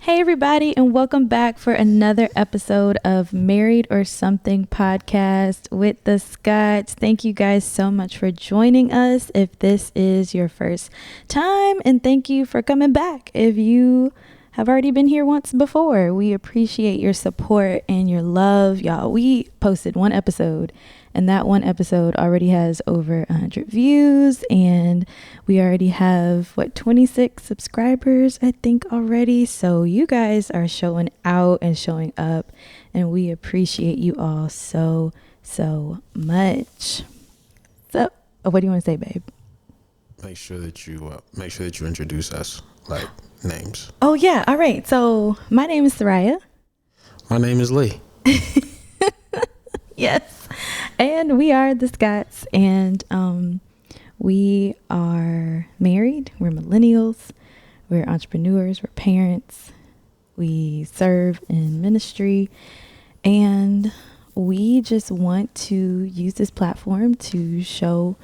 Hey, everybody, and welcome back for another episode of Married or Something podcast with the Scotts. Thank you guys so much for joining us if this is your first time, and thank you for coming back if you have already been here once before. We appreciate your support and your love, y'all. We posted one episode, and that one episode already has over 100 views, and we already have 26 subscribers, I think, already. So you guys are showing out and showing up, and we appreciate you all so much. So what do you want to say, babe? Make sure that you introduce us, like names. Oh yeah, all right. So my name is Sariah. My name is Lee. Yes. And we are the Scotts, and we are married. We're millennials. We're entrepreneurs. We're parents. We serve in ministry, and we just want to use this platform to show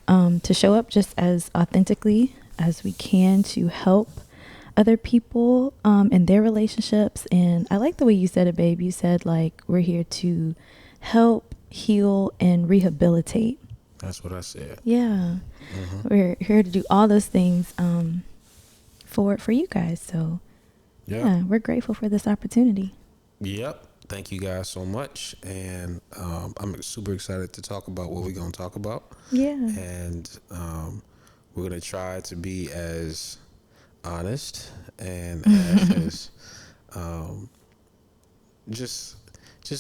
up just as authentically as we can to help other people in their relationships. And I like the way you said it, babe. You said, like, we're here to help, heal, and rehabilitate. That's what I said. Yeah. Mm-hmm. We're here to do all those things for you guys. So yeah, we're grateful for this opportunity. Yep. Thank you guys so much. And I'm super excited to talk about what we're going to talk about. Yeah. And we're going to try to be as honest and as just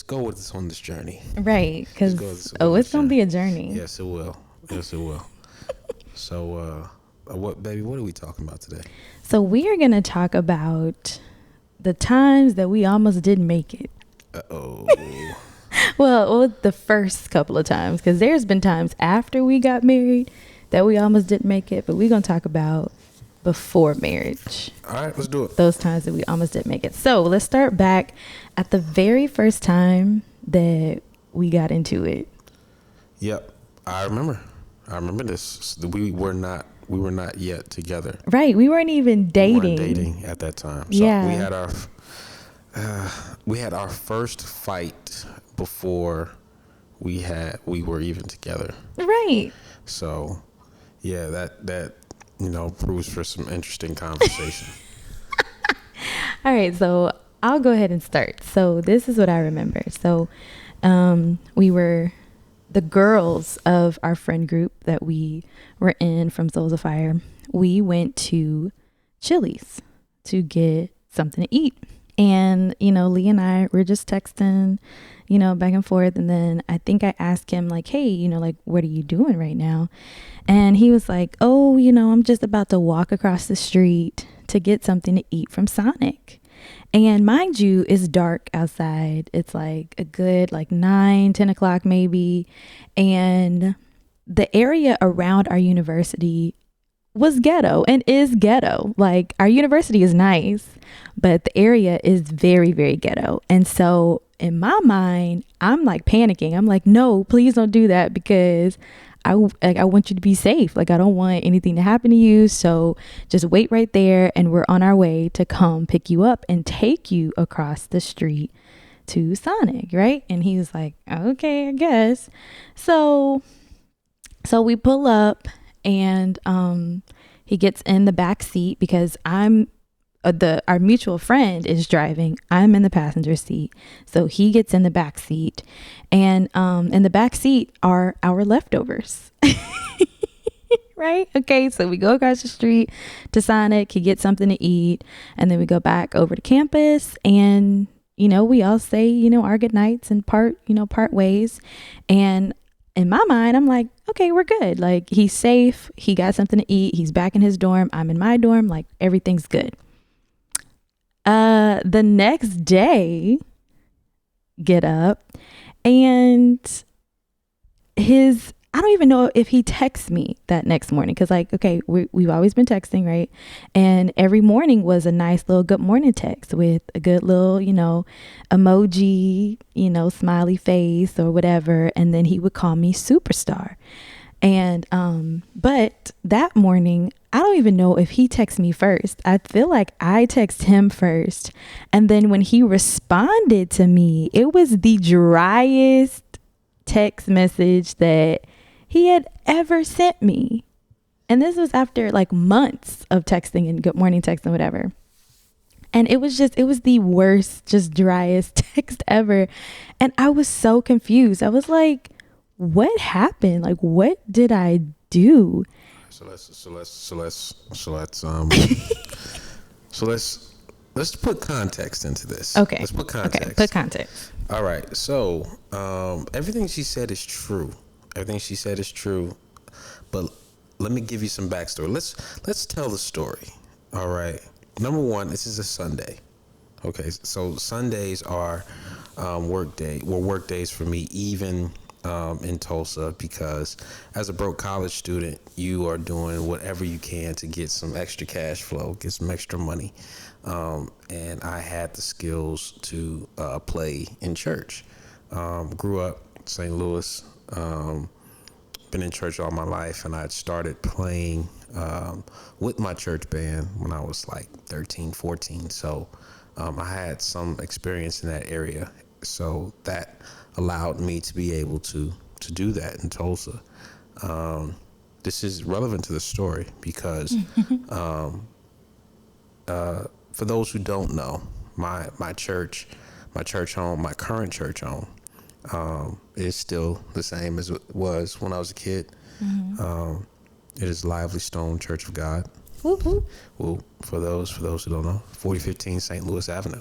go with us on this journey. Right. Because it's going to be a journey. Yes, it will. Yes, it will. So what are we talking about today? So we are going to talk about the times that we almost didn't make it. Uh-oh. Well, the first couple of times, because there's been times after we got married that we almost didn't make it, but we're going to talk about before marriage. All right, let's do it. Those times that we almost didn't make it. So let's start back at the very first time that we got into it. Yep. I remember this. We were not yet together. Right. We weren't even dating. We weren't dating at that time. So yeah. We had our first fight before we were even together. Right. So yeah, that proves for some interesting conversation. All right, so I'll go ahead and start. So this is what I remember. So we were the girls of our friend group that we were in from Souls of Fire. We went to Chili's to get something to eat. And, Lee and I were just texting, back and forth. And then I think I asked him, like, hey, what are you doing right now? And he was like, oh, I'm just about to walk across the street to get something to eat from Sonic. And mind you, it's dark outside. It's like a good 9-10 o'clock maybe. And the area around our university was ghetto and is ghetto. Like, our university is nice, but the area is very, very ghetto. And so in my mind, I'm like panicking. I'm like, no, please don't do that, because I want you to be safe. Like, I don't want anything to happen to you. So just wait right there, and we're on our way to come pick you up and take you across the street to Sonic, right? And he was like, okay, I guess. So we pull up, and he gets in the back seat, because our mutual friend is driving. I'm in the passenger seat. So he gets in the back seat, and in the back seat are our leftovers. Right? Okay. So we go across the street to Sonic. He gets something to eat, and then we go back over to campus, and we all say our good nights and part ways. And in my mind, I'm like, okay, we're good. Like, he's safe. He got something to eat. He's back in his dorm. I'm in my dorm. Like, everything's good. The next day, get up, and I don't even know if he texts me that next morning, because okay, we've always been texting, right? And every morning was a nice little good morning text with a good little, emoji, smiley face or whatever. And then he would call me superstar. And but that morning, I don't even know if he texted me first. I feel like I texted him first. And then when he responded to me, it was the driest text message that he had ever sent me. And this was after like months of texting and good morning text and whatever. And it was the worst, just driest text ever. And I was so confused. I was like, what happened? Like, what did I do? So let's put context into this. Okay. Let's put context. Okay. Put context. All right. So everything she said is true. Everything she said is true. But let me give you some backstory. Let's tell the story. All right. Number one, this is a Sunday. Okay. So Sundays are work days for me, even in Tulsa, because as a broke college student, you are doing whatever you can to get some extra cash flow, get some extra money. And I had the skills to play in church. Grew up in St. Louis, been in church all my life, and I had started playing with my church band when I was like 13, 14. So I had some experience in that area. So that allowed me to be able to do that in Tulsa. This is relevant to the story because for those who don't know, my church home, my current church home, is still the same as it was when I was a kid. It is Lively Stone Church of God. Whoop, whoop. Well, for those who don't know, 4015 St. Louis Avenue.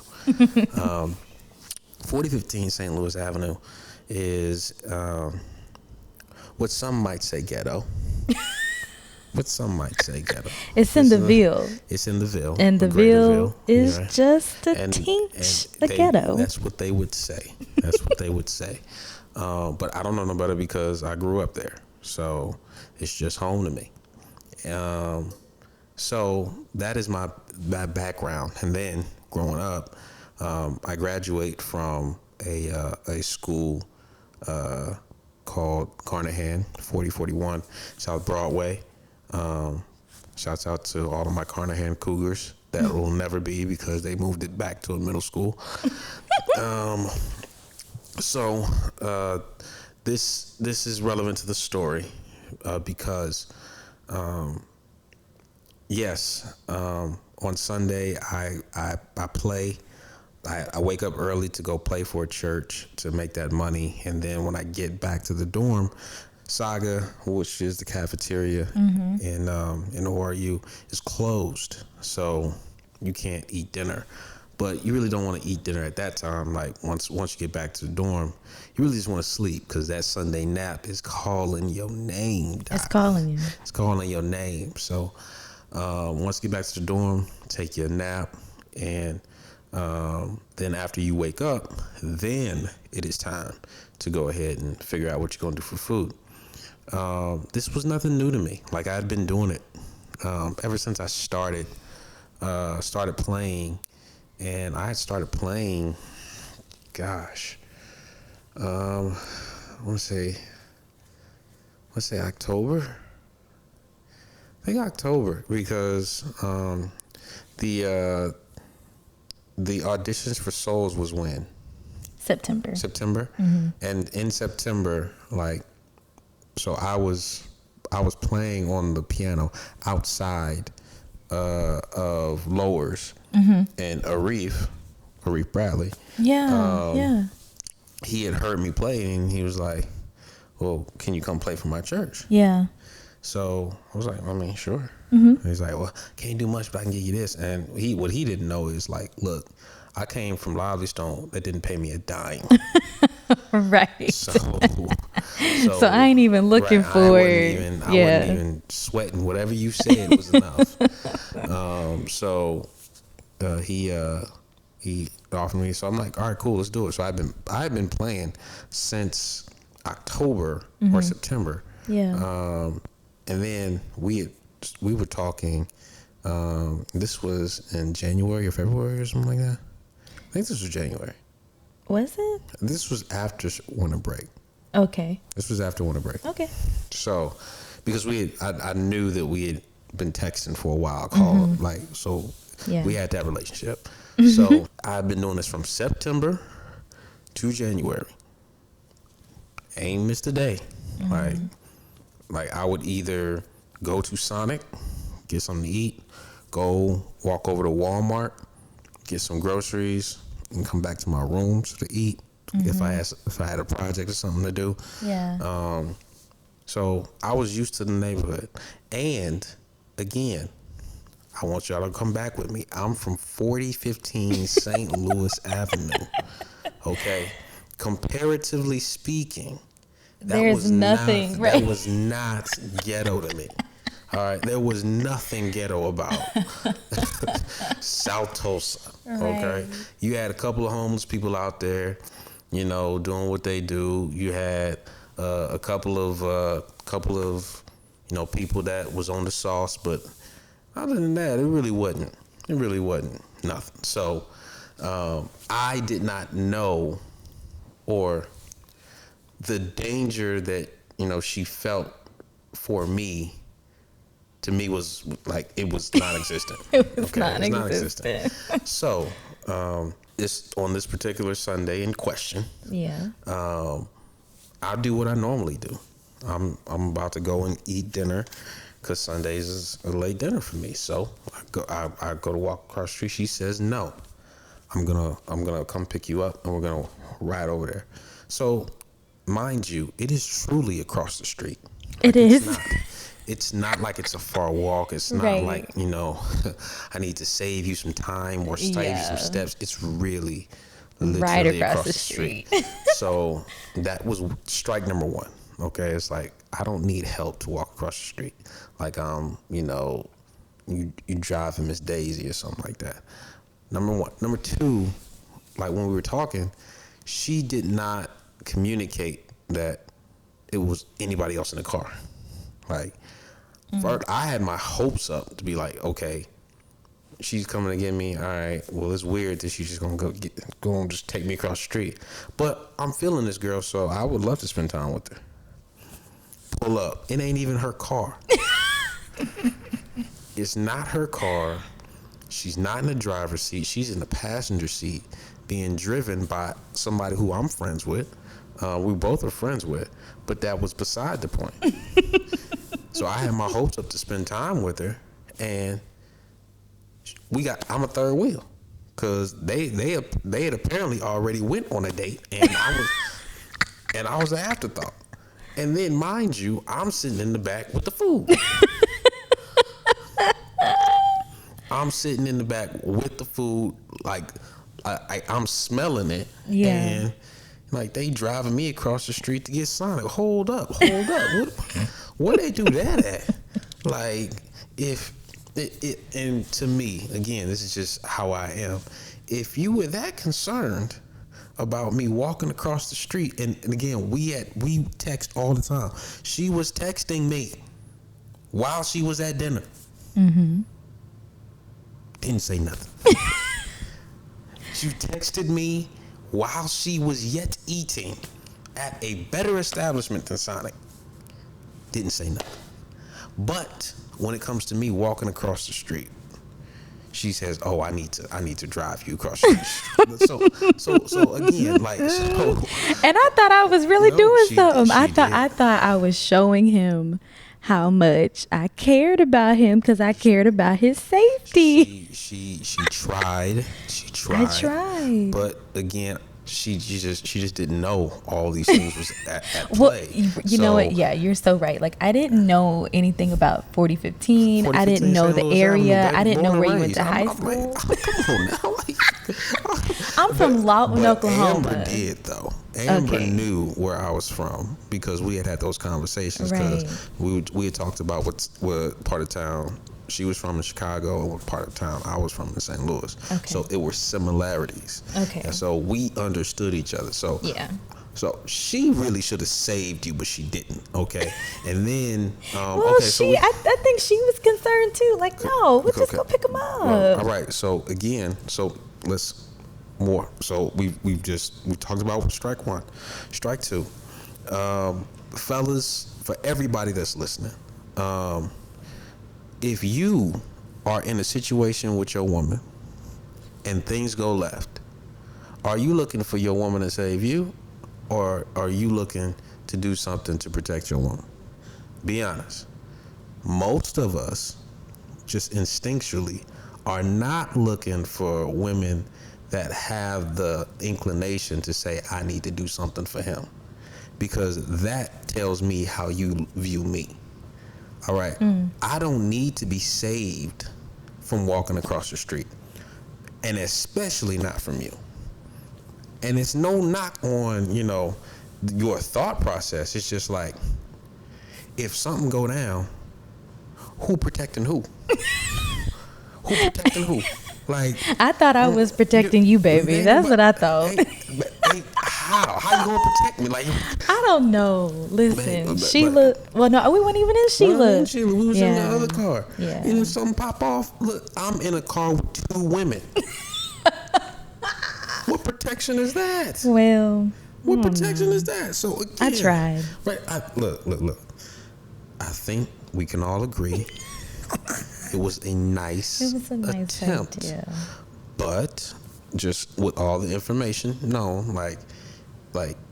4015 St. Louis Avenue is what some might say ghetto. It's in the Ville. It's in the Ville. And the Ville is just a tinge the ghetto. That's what they would say. But I don't know no better because I grew up there. So it's just home to me. So that is my background. And then growing up, I graduate from a school called Carnahan, 4041 South Broadway. Shouts out to all of my Carnahan Cougars. That will never be because they moved it back to a middle school. So this is relevant to the story because yes, on Sunday I play. I wake up early to go play for a church to make that money, and then when I get back to the dorm, Saga, which is the cafeteria in ORU, is closed, so you can't eat dinner. But you really don't want to eat dinner at that time. Like once you get back to the dorm, you really just want to sleep because that Sunday nap is calling your name. Doc. It's calling you. It's calling your name. So once you get back to the dorm, take your nap, and then after you wake up, then it is time to go ahead and figure out what you're going to do for food. This was nothing new to me. Like I had been doing it ever since I started playing, and I had started playing. Gosh, I want to say October. I think October because the auditions for Souls was when? September. Mm-hmm. And in September, so I was playing on the piano outside of Lowers, and Arif Bradley. Yeah. He had heard me play, and he was like, "Well, can you come play for my church?" Yeah. So I was like, I mean, sure. He's like, well, can't do much, but I can get you this. And what he didn't know is like, look, I came from Lively Stone that didn't pay me a dime. Right. So I ain't even looking for it. I wasn't even sweating. Whatever you said was enough. He offered me. So I'm like, all right, cool, let's do it. So I've been playing since October or September. Yeah. And then we were talking. This was in January or February or something like that. I think this was January. Was it? This was after winter break. Okay. This was after winter break. Okay. So, because I knew that we had been texting for a while, called Yeah. we had that relationship. So I've been doing this from September to January. Ain't missed a day. Like I would either go to Sonic, get something to eat, go walk over to Walmart, get some groceries, and come back to my rooms to eat. If I had a project or something to do. Yeah. So I was used to the neighborhood. And again, I want y'all to come back with me. I'm from 4015 St. Louis Avenue. Okay. Comparatively speaking, There's nothing, right? That was not ghetto to me. All right. There was nothing ghetto about South Tulsa. Okay. Right. You had a couple of homeless people out there, doing what they do. You had a couple of people that was on the sauce, but other than that, it really wasn't nothing. So I did not know, or the danger that she felt for me, to me, was like it was non-existent. It was non-existent. So it's on this particular Sunday in question. Yeah. I do what I normally do. I'm about to go and eat dinner, because Sundays is a late dinner for me. So I go to walk across the street. She says no. I'm gonna come pick you up, and we're gonna ride over there. So, mind you, it is truly across the street. It is. It's not like it's a far walk. It's not like I need to save you some time or save you some steps. It's really literally right across the street. So that was strike number one. Okay, it's like I don't need help to walk across the street. Like you driving Miss Daisy or something like that. Number one. Number two, like when we were talking, she did not communicate that it was anybody else in the car. Like, first, I had my hopes up to be like, okay, she's coming to get me. All right, well, it's weird that she's just gonna go and just take me across the street. But I'm feeling this girl, so I would love to spend time with her. Pull up. It ain't even her car. It's not her car. She's not in the driver's seat. She's in the passenger seat, being driven by somebody who I'm friends with. We both are friends with, but that was beside the point. So I had my hopes up to spend time with her, and I'm a third wheel, because they had apparently already went on a date, and I was an afterthought. And then, mind you, I'm sitting in the back with the food. I'm sitting in the back with the food, like I'm smelling it, and like they driving me across the street to get Sonic. Hold up, what they do that at? Like, if it, and to me, again, this is just how I am. If you were that concerned about me walking across the street, and again, we text all the time. She was texting me while she was at dinner. Mm-hmm. Didn't say nothing. She texted me while she was yet eating at a better establishment than Sonic. Didn't say nothing. But when it comes to me walking across the street, she says, "Oh, I need to drive you across the street." so again, like, so. And I thought I was really doing something. I did. thought I was showing him how much I cared about him, because I cared about his safety. She tried. I tried. But again, she just didn't know all these things was at Well, play. you know what? Yeah, you're so right. Like, I didn't know anything about 4015. I didn't know the area. I didn't know where you went to high school. Come on now. I'm from Lawton, Oklahoma. Amber did, though. Amber Okay. knew where I was from, because we had those conversations. Because we had talked about what part of town she was from in Chicago and what part of town I was from in St. Louis. Okay. So there were similarities. Okay. And so we understood each other. So Yeah. So she really should have saved you, but she didn't. Okay. And then Well, okay, I think she was concerned too. Like, no, we'll just go pick him up. Well, all right. So again, let's more. So we talked about strike one, strike two. Fellas, for everybody that's listening, if you are in a situation with your woman and things go left, are you looking for your woman to save you, or are you looking to do something to protect your woman? Be honest. Most of us, just instinctually, are not looking for women that have the inclination to say, I need to do something for him, because that tells me how you view me. All right. I don't need to be saved from walking across the street, and especially not from you. And it's no knock on, your thought process. It's just like, if something go down, who protecting who? Who protecting who? Like, I thought I was protecting you, baby. That's what I thought. How you gonna protect me? Like, I don't know. Listen, Sheila. Well, no, we weren't even in Sheila. We was in the other car. Yeah. And if something pop off, look, I'm in a car with 2 women. What protection is that? Well, what protection is that? So again, I tried. Right. Look. I think we can all agree it was a nice attempt. Idea. But just with all the information known, like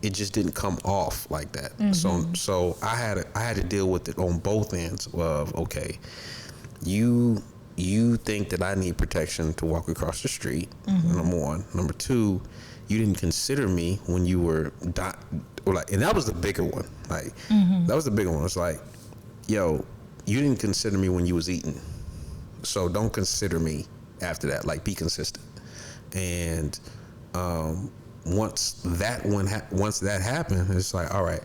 it just didn't come off like that. So I had to deal with it on both ends of, okay, you think that I need protection to walk across the street, number one. Number two, you didn't consider me when you were and that was the bigger one. Like, that was the bigger one. It's like, yo, you didn't consider me when you was eating, so don't consider me after that. Like, be consistent. And once that happened, it's like, all right,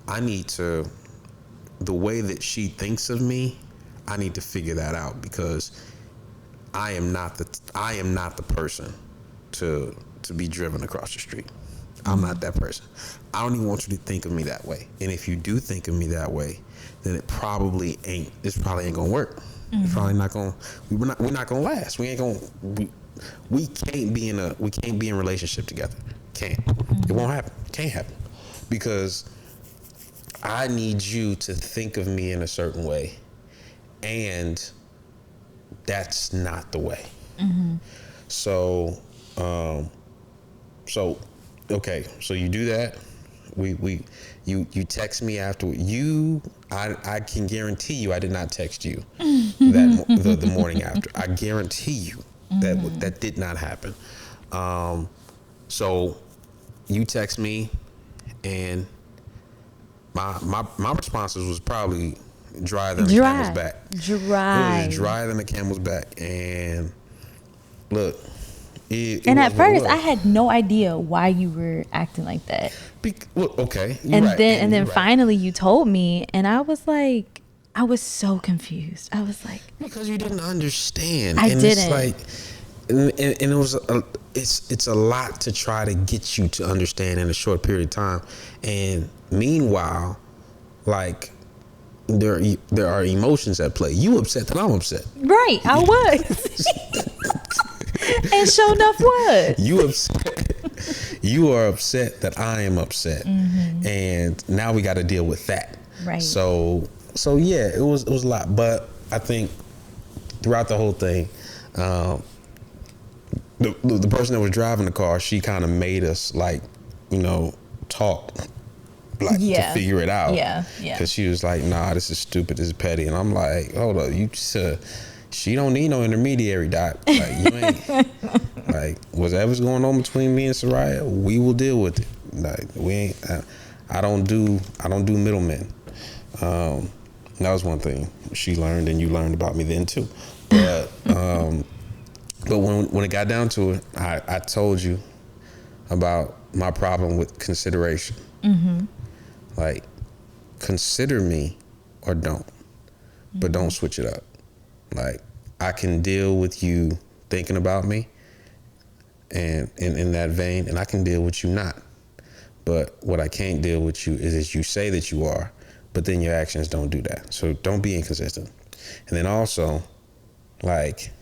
I need to, the way that she thinks of me, I need to figure that out, because I am not the person to be driven across the street. I'm not that person. I don't even want you to think of me that way. And if you do think of me that way, then it probably ain't gonna work. It's probably not gonna. We're not gonna last. We can't be in a relationship together. Can't. It won't happen. Can't happen, because I need you to think of me in a certain way, and that's not the way. So okay, so you do that. You text me after I can guarantee you I did not text you the morning after. I guarantee you that did not happen. So you text me, and my responses was probably drier than the camel's back. It was drier than the camel's back. And look, and at first, I had no idea why you were acting like that. Okay, and then finally you told me, and I was like, I was so confused. I was like, because you didn't understand. I didn't. It's like, and it was it's a lot to try to get you to understand in a short period of time. And meanwhile, like, there are emotions at play. You upset that I'm upset. Right, I was. And sure enough was. You are upset that I am upset. And now we got to deal with that. Right. So yeah, it was a lot. But I think throughout the whole thing, the person that was driving the car, she kind of made us, like, talk, like, to figure it out. Yeah. Because she was like, nah, this is stupid, this is petty. And I'm like, hold up, you just she don't need no intermediary, Doc. Like, you ain't like, whatever's going on between me and Sariah, we will deal with it. Like, we ain't. I don't do middlemen. That was one thing she learned, and you learned about me then too. But when it got down to it, I told you about my problem with consideration. Like, consider me or don't, but don't switch it up. Like, I can deal with you thinking about me and in that vein, and I can deal with you not. But what I can't deal with you is you say that you are, but then your actions don't do that. So don't be inconsistent. And then also, like,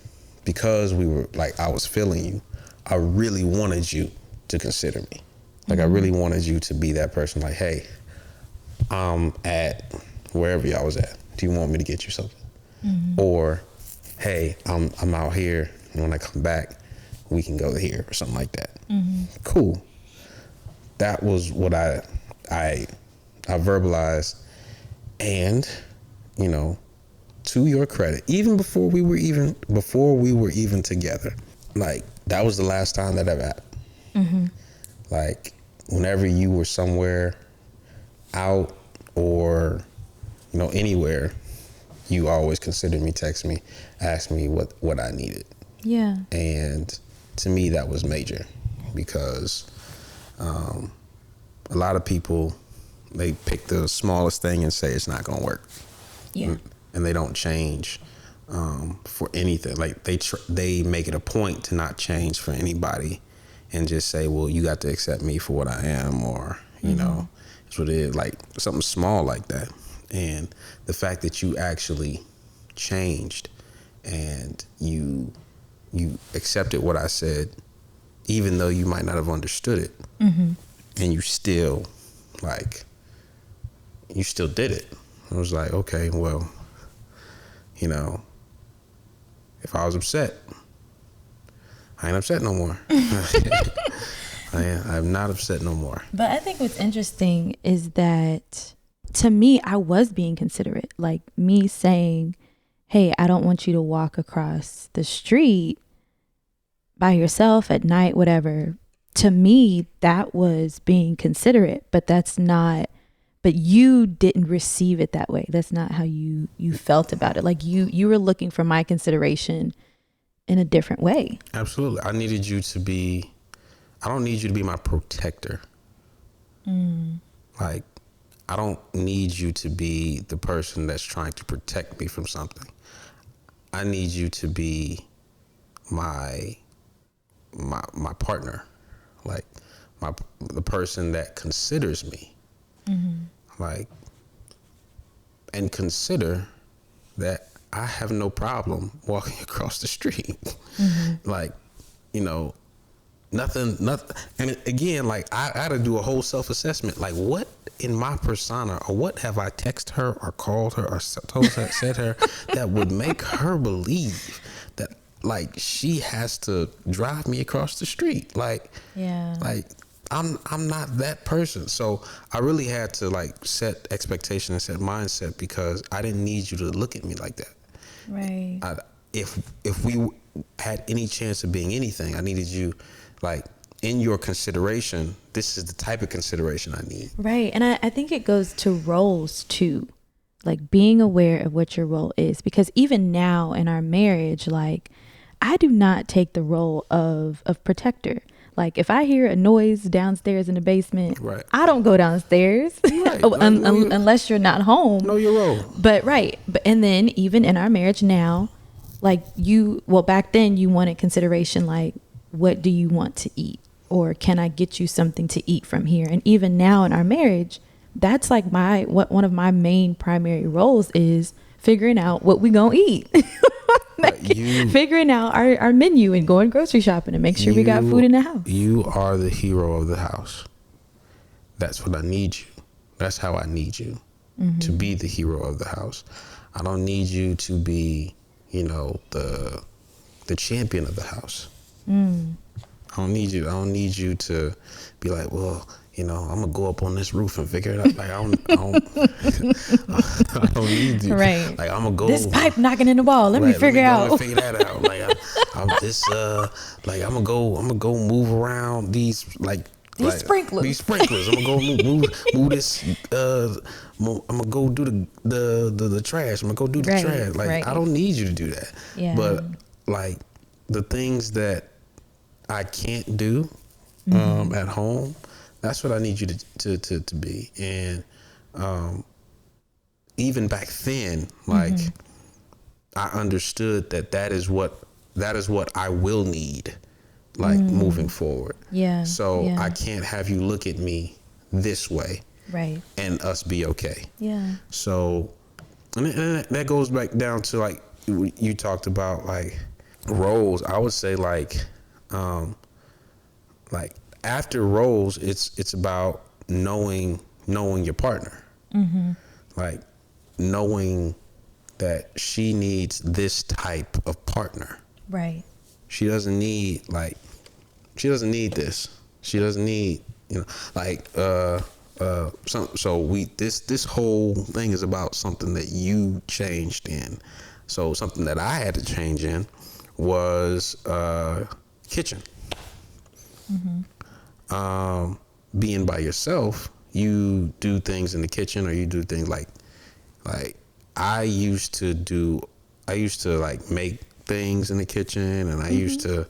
because we were, like, I was feeling you, I really wanted you to consider me. Like, I really wanted you to be that person, like, hey, at wherever y'all was at. Do you want me to get you something? Or, hey, I'm out here, and when I come back, we can go here or something like that. Cool. That was what I verbalized, and to your credit, even before we were even together, like that was the last time that ever happened. Like whenever you were somewhere out or anywhere, you always considered me, text me, ask me what I needed. Yeah. And to me, that was major because a lot of people, they pick the smallest thing and say it's not gonna work. Yeah. And they don't change for anything. Like they make it a point to not change for anybody and just say, well, you got to accept me for what I am, or it's what it is, like something small like that. And the fact that you actually changed and you accepted what I said, even though you might not have understood it, and you still did it. I was like, okay, well, if I was upset, I ain't upset no more. I'm not upset no more. But I think what's interesting is that, to me, I was being considerate. Like me saying, hey, I don't want you to walk across the street by yourself at night, whatever. To me, that was being considerate, but you didn't receive it that way. That's not how you felt about it. Like you were looking for my consideration in a different way. Absolutely. I don't need you to be my protector. Like, I don't need you to be the person that's trying to protect me from something. I need you to be my partner, like the person that considers me, like, and consider that I have no problem walking across the street. Like, nothing. And again, like I got to do a whole self-assessment. Like, what in my persona, or what have I texted her or called her or said her that would make her believe that, like, she has to drive me across the street? Like, Yeah. Like, I'm not that person. So I really had to set expectation and set mindset, because I didn't need you to look at me like that. Right. If we had any chance of being anything, I needed you, in your consideration. This is the type of consideration I need. Right. And I think it goes to roles too, like being aware of what your role is, because even now in our marriage, I do not take the role of protector. Like if I hear a noise downstairs in the basement, right, I don't go downstairs, right. Unless you're not home. Know your role. But and then even in our marriage now, back then you wanted consideration, like, what do you want to eat? Or can I get you something to eat from here? And even now in our marriage, that's like one of my main primary roles is figuring out what we gonna eat. Figuring out our menu and going grocery shopping and make sure we got food in the house. You are the hero of the house. That's what I need you. That's how I need you to be the hero of the house. I don't need you to be, the champion of the house. I don't need you. I don't need you to be like, well, I'm gonna go up on this roof and figure it out. Like I don't need you. Right. Like I'm gonna go. This pipe knocking in the wall. Let me figure out. Figure that out. Like I'm gonna go move around these sprinklers. These sprinklers. I'm gonna go move this. I'm gonna go do the trash. I'm gonna go do the trash. Like I don't need you to do that. Yeah. But the things that I can't do at home, that's what I need you to be. And even back then, I understood that is what I will need, moving forward. Yeah. So I can't have you look at me this way, right, and us be okay. Yeah. So, and that goes back down to you talked about roles. I would say after roles, it's about knowing your partner. Like knowing that she needs this type of partner. Right. She doesn't need this. She doesn't need, like this whole thing is about something that you changed in. So something that I had to change in was kitchen. Being by yourself, you do things in the kitchen, or you do things like I used to like make things in the kitchen, and I used to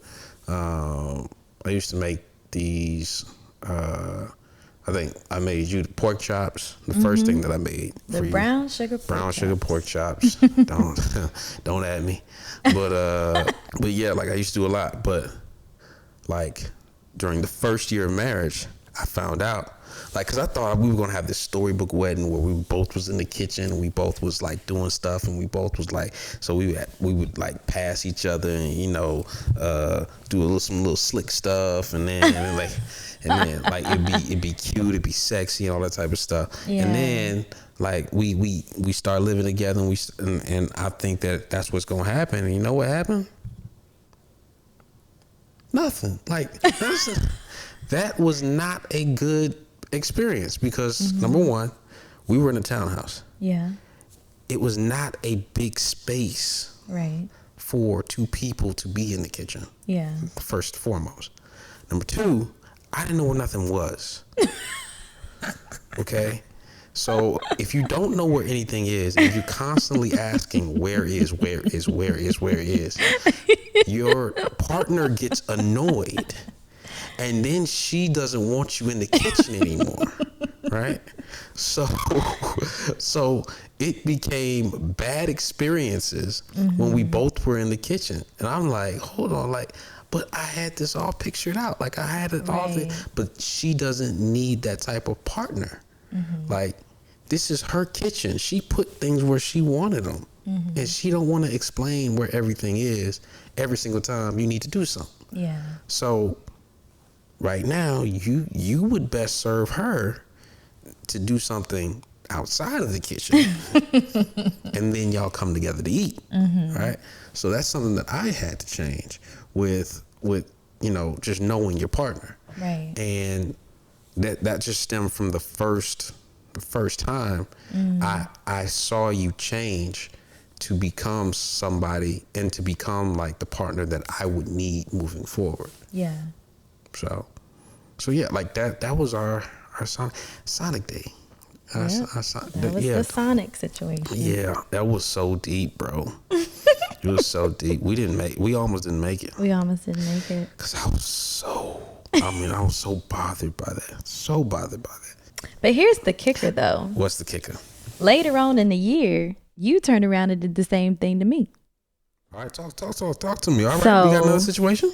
make these I think I made you the pork chops, the first thing that I made for you. Brown sugar pork chops. Don't at me. But yeah, like I used to do a lot, but like during the first year of marriage, I found out, like, cause I thought we were gonna have this storybook wedding where we both was in the kitchen, and we both was like doing stuff, and we both was like, so we would like pass each other, and do some little slick stuff, and then like it'd be cute, it'd be sexy, and all that type of stuff. Yeah. And then like we start living together, and I think that's what's gonna happen. And you know what happened? Nothing. Like that was not a good experience because number one, we were in a townhouse. Yeah. It was not a big space. Right. For two people to be in the kitchen. Yeah. First and foremost. Number two, I didn't know where nothing was. Okay? So if you don't know where anything is, and you're constantly asking where is, your partner gets annoyed, and then she doesn't want you in the kitchen anymore, right? So it became bad experiences when we both were in the kitchen, and I'm like, hold on, like, but I had this all pictured out, like I had it all, but she doesn't need that type of partner. Like, this is her kitchen. She put things where she wanted them, and she don't want to explain where everything is every single time you need to do something. Yeah. So right now, you would best serve her to do something outside of the kitchen, and then y'all come together to eat, right? So that's something that I had to change with just knowing your partner, right? And that just stemmed from the first time I saw you change to become somebody and to become like the partner that I would need moving forward. Yeah. So yeah, like that was our Sonic day. That was the Sonic situation. Yeah, that was so deep, bro. It was so deep. We almost didn't make it. Cause I was so bothered by that. But here's the kicker, though. What's the kicker? Later on in the year, you turned around and did the same thing to me. All right, talk to me. All right, we got another situation?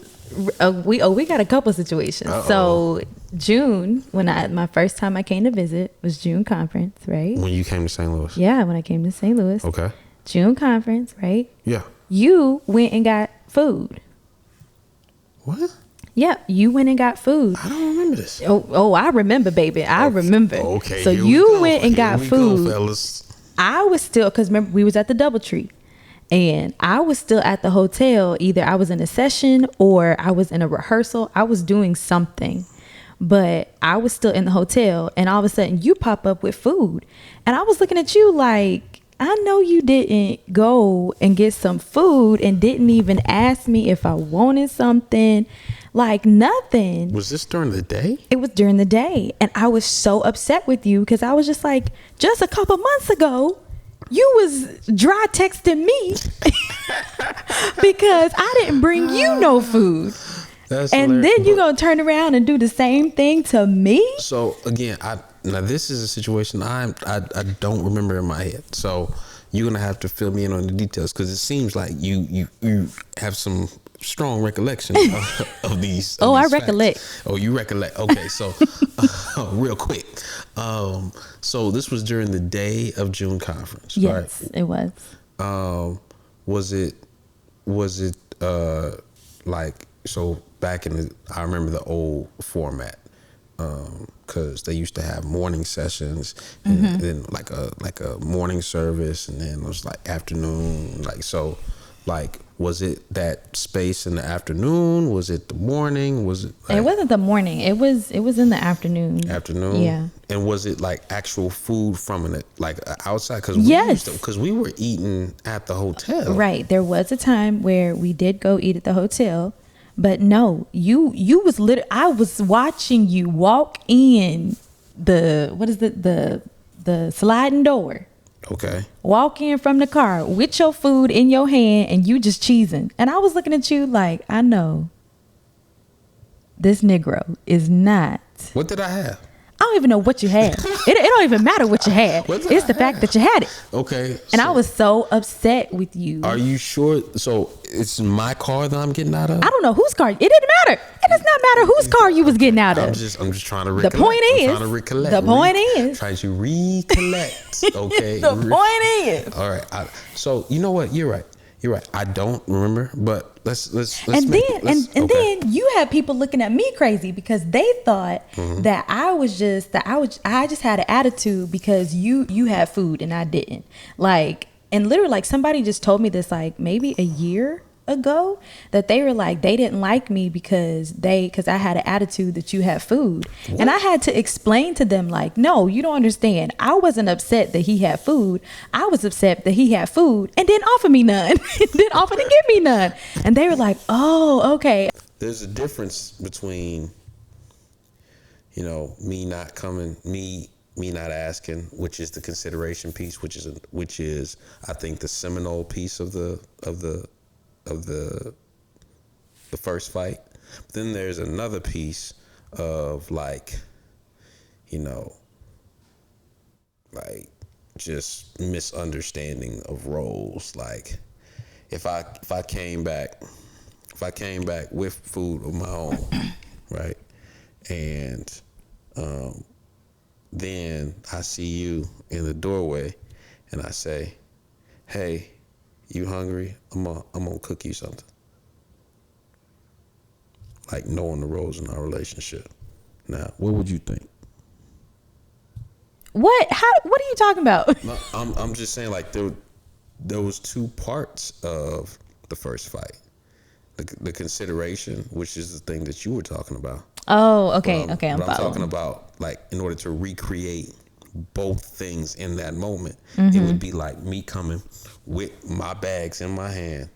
We got a couple situations. Uh-oh. So June, my first time I came to visit was June conference, right? When you came to St. Louis? Yeah, when I came to St. Louis. Okay. June conference, right? Yeah. You went and got food. What? Yeah, you went and got food. I don't remember this. Oh, I remember, baby. I remember. Okay. So you went and got food. Go, fellas. I was still, because remember, we was at the DoubleTree. And I was still at the hotel. Either I was in a session or I was in a rehearsal. I was doing something. But I was still in the hotel. And all of a sudden, you pop up with food. And I was looking at you like, I know you didn't go and get some food and didn't even ask me if I wanted something. Like nothing. Was this during the day? It was during the day. And I was so upset with you because I was just like, just a couple months ago, you was dry texting me because I didn't bring you no food. That's and hilarious. Then you gonna turn around and do the same thing to me? So again, now this is a situation I don't remember in my head. So you're gonna have to fill me in on the details because it seems like you have some strong recollection of these. I facts. recollect. Oh, you recollect? Okay, so real quick. So this was during the day of June conference. Yes, right? It was. Was it like, so back in I remember the old format. because they used to have morning sessions and then like a morning service, and then it was like afternoon, like so. Like, was it that space in the afternoon? Was it the morning? Was it? Like, it wasn't the morning. It was in the afternoon. Afternoon. Yeah. And was it like actual food from an like outside? Because yes, because we were eating at the hotel. Right. There was a time where we did go eat at the hotel, but no, you was literally. I was watching you walk in the sliding door. Okay. Walk in from the car with your food in your hand and you just cheesing. And I was looking at you like, I know this Negro is not. What did I have? I don't even know what you had. It don't even matter what you had. It's the fact that you had it. Okay. And I was so upset with you. Are you sure? So it's my car that I'm getting out of? I don't know whose car. It didn't matter. It does not matter whose car you was getting out of. I'm just trying to recollect. The point is. I'm trying to recollect. The point is. Trying to recollect. Okay. The point is. All right. So you know what? You're right. I don't remember, but let's and then you had people looking at me crazy because they thought that I just had an attitude because you had food and I didn't. Like, and literally, like, somebody just told me this like maybe a year ago, that they were like, they didn't like me because I had an attitude that you had food. What? And I had to explain to them like, no, you don't understand. I wasn't upset that he had food. I was upset that he had food and didn't offer me none. Didn't offer to give me none. And they were like, oh, okay. There's a difference between, me not coming, me not asking, which is the consideration piece, which is I think the seminal piece of the first fight. But then there's another piece of like just misunderstanding of roles. Like if I came back with food of my own, right, and then I see you in the doorway and I say, hey, you hungry? I'm gonna cook you something. Like, knowing the roles in our relationship. Now, what would you think? What are you talking about? No, I'm just saying, like, there was two parts of the first fight. The consideration, which is the thing that you were talking about. Oh, okay. I'm following. I'm talking following. about, like, in order to recreate both things in that moment, Mm-hmm. it would be like me coming with my bags in my hand,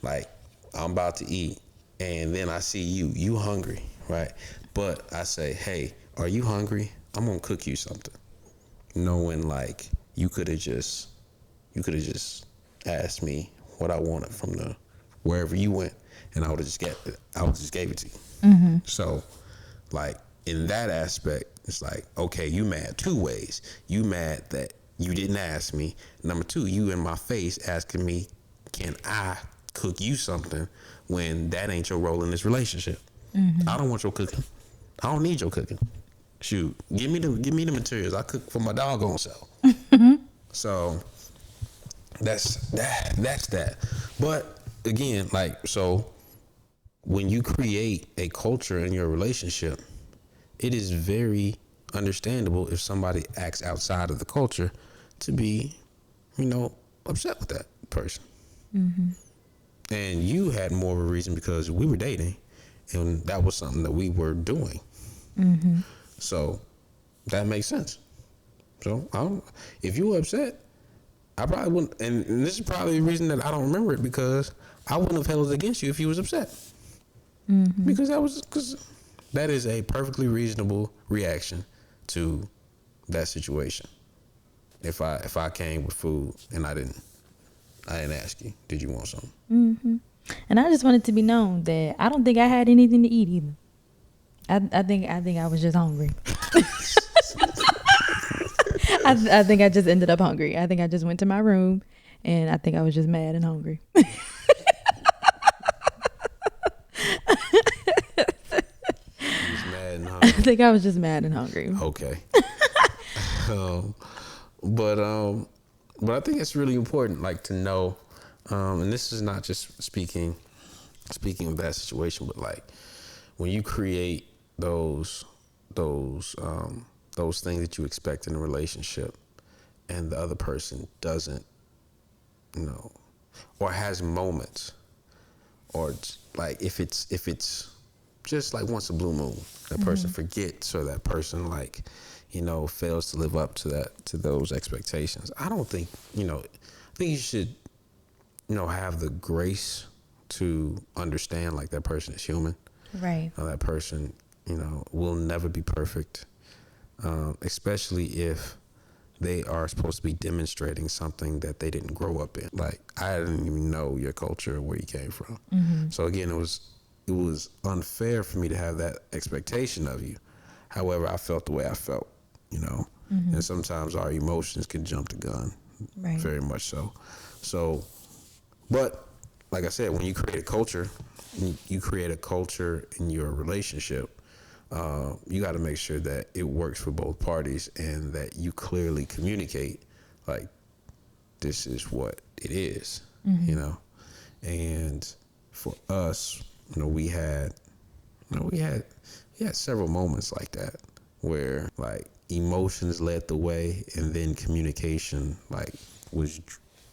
like I'm about to eat, and then I see you hungry, right? But I say, hey, are you hungry? I'm gonna cook you something, knowing like you could have just asked me what I wanted from the wherever you went, and I would have just gave it to you. So, like, in that aspect, it's like, okay, you mad two ways. You mad that you didn't ask me. Number two, you in my face asking me, can I cook you something when that ain't your role in this relationship? I don't want your cooking. I don't need your cooking. Shoot, give me the materials. I cook for my doggone self. So that's that. But again, like, so when you create a culture in your relationship, it is very understandable if somebody acts outside of the culture to be, upset with that person. And you had more of a reason because we were dating, and that was something that we were doing. So that makes sense. So if you were upset, I probably wouldn't, and this is probably the reason that I don't remember it, because I wouldn't have held it against you if you was upset. Because that is a perfectly reasonable reaction to that situation. If I came with food and I didn't ask you, did you want something? And I just wanted to be known that I don't think I had anything to eat either. I think I was just hungry. I think I just ended up hungry. I think I just went to my room and I think I was just mad and hungry. I think I was just mad and hungry. Okay. But I think it's really important, like, to know, and this is not just speaking of that situation, but like when you create those those those things that you expect in a relationship, and the other person doesn't, you know, or has moments, or like if it's just like once a blue moon, that person forgets, or that person, like, you know, fails to live up to those expectations. I don't think, you know, I think you should, you know, have the grace to understand, like, that person is human. Right. That person, you know, will never be perfect, especially if they are supposed to be demonstrating something that they didn't grow up in. Like, I didn't even know your culture, where you came from. So again, it was unfair for me to have that expectation of you. However, I felt the way I felt, you know, and sometimes our emotions can jump the gun, Right. very much so. So, but like I said, when you create a culture, in your relationship, you got to make sure that it works for both parties, and that you clearly communicate, like, this is what it is, you know. And for us, you know, we had several moments like that, where, like, emotions led the way, and then communication, like, was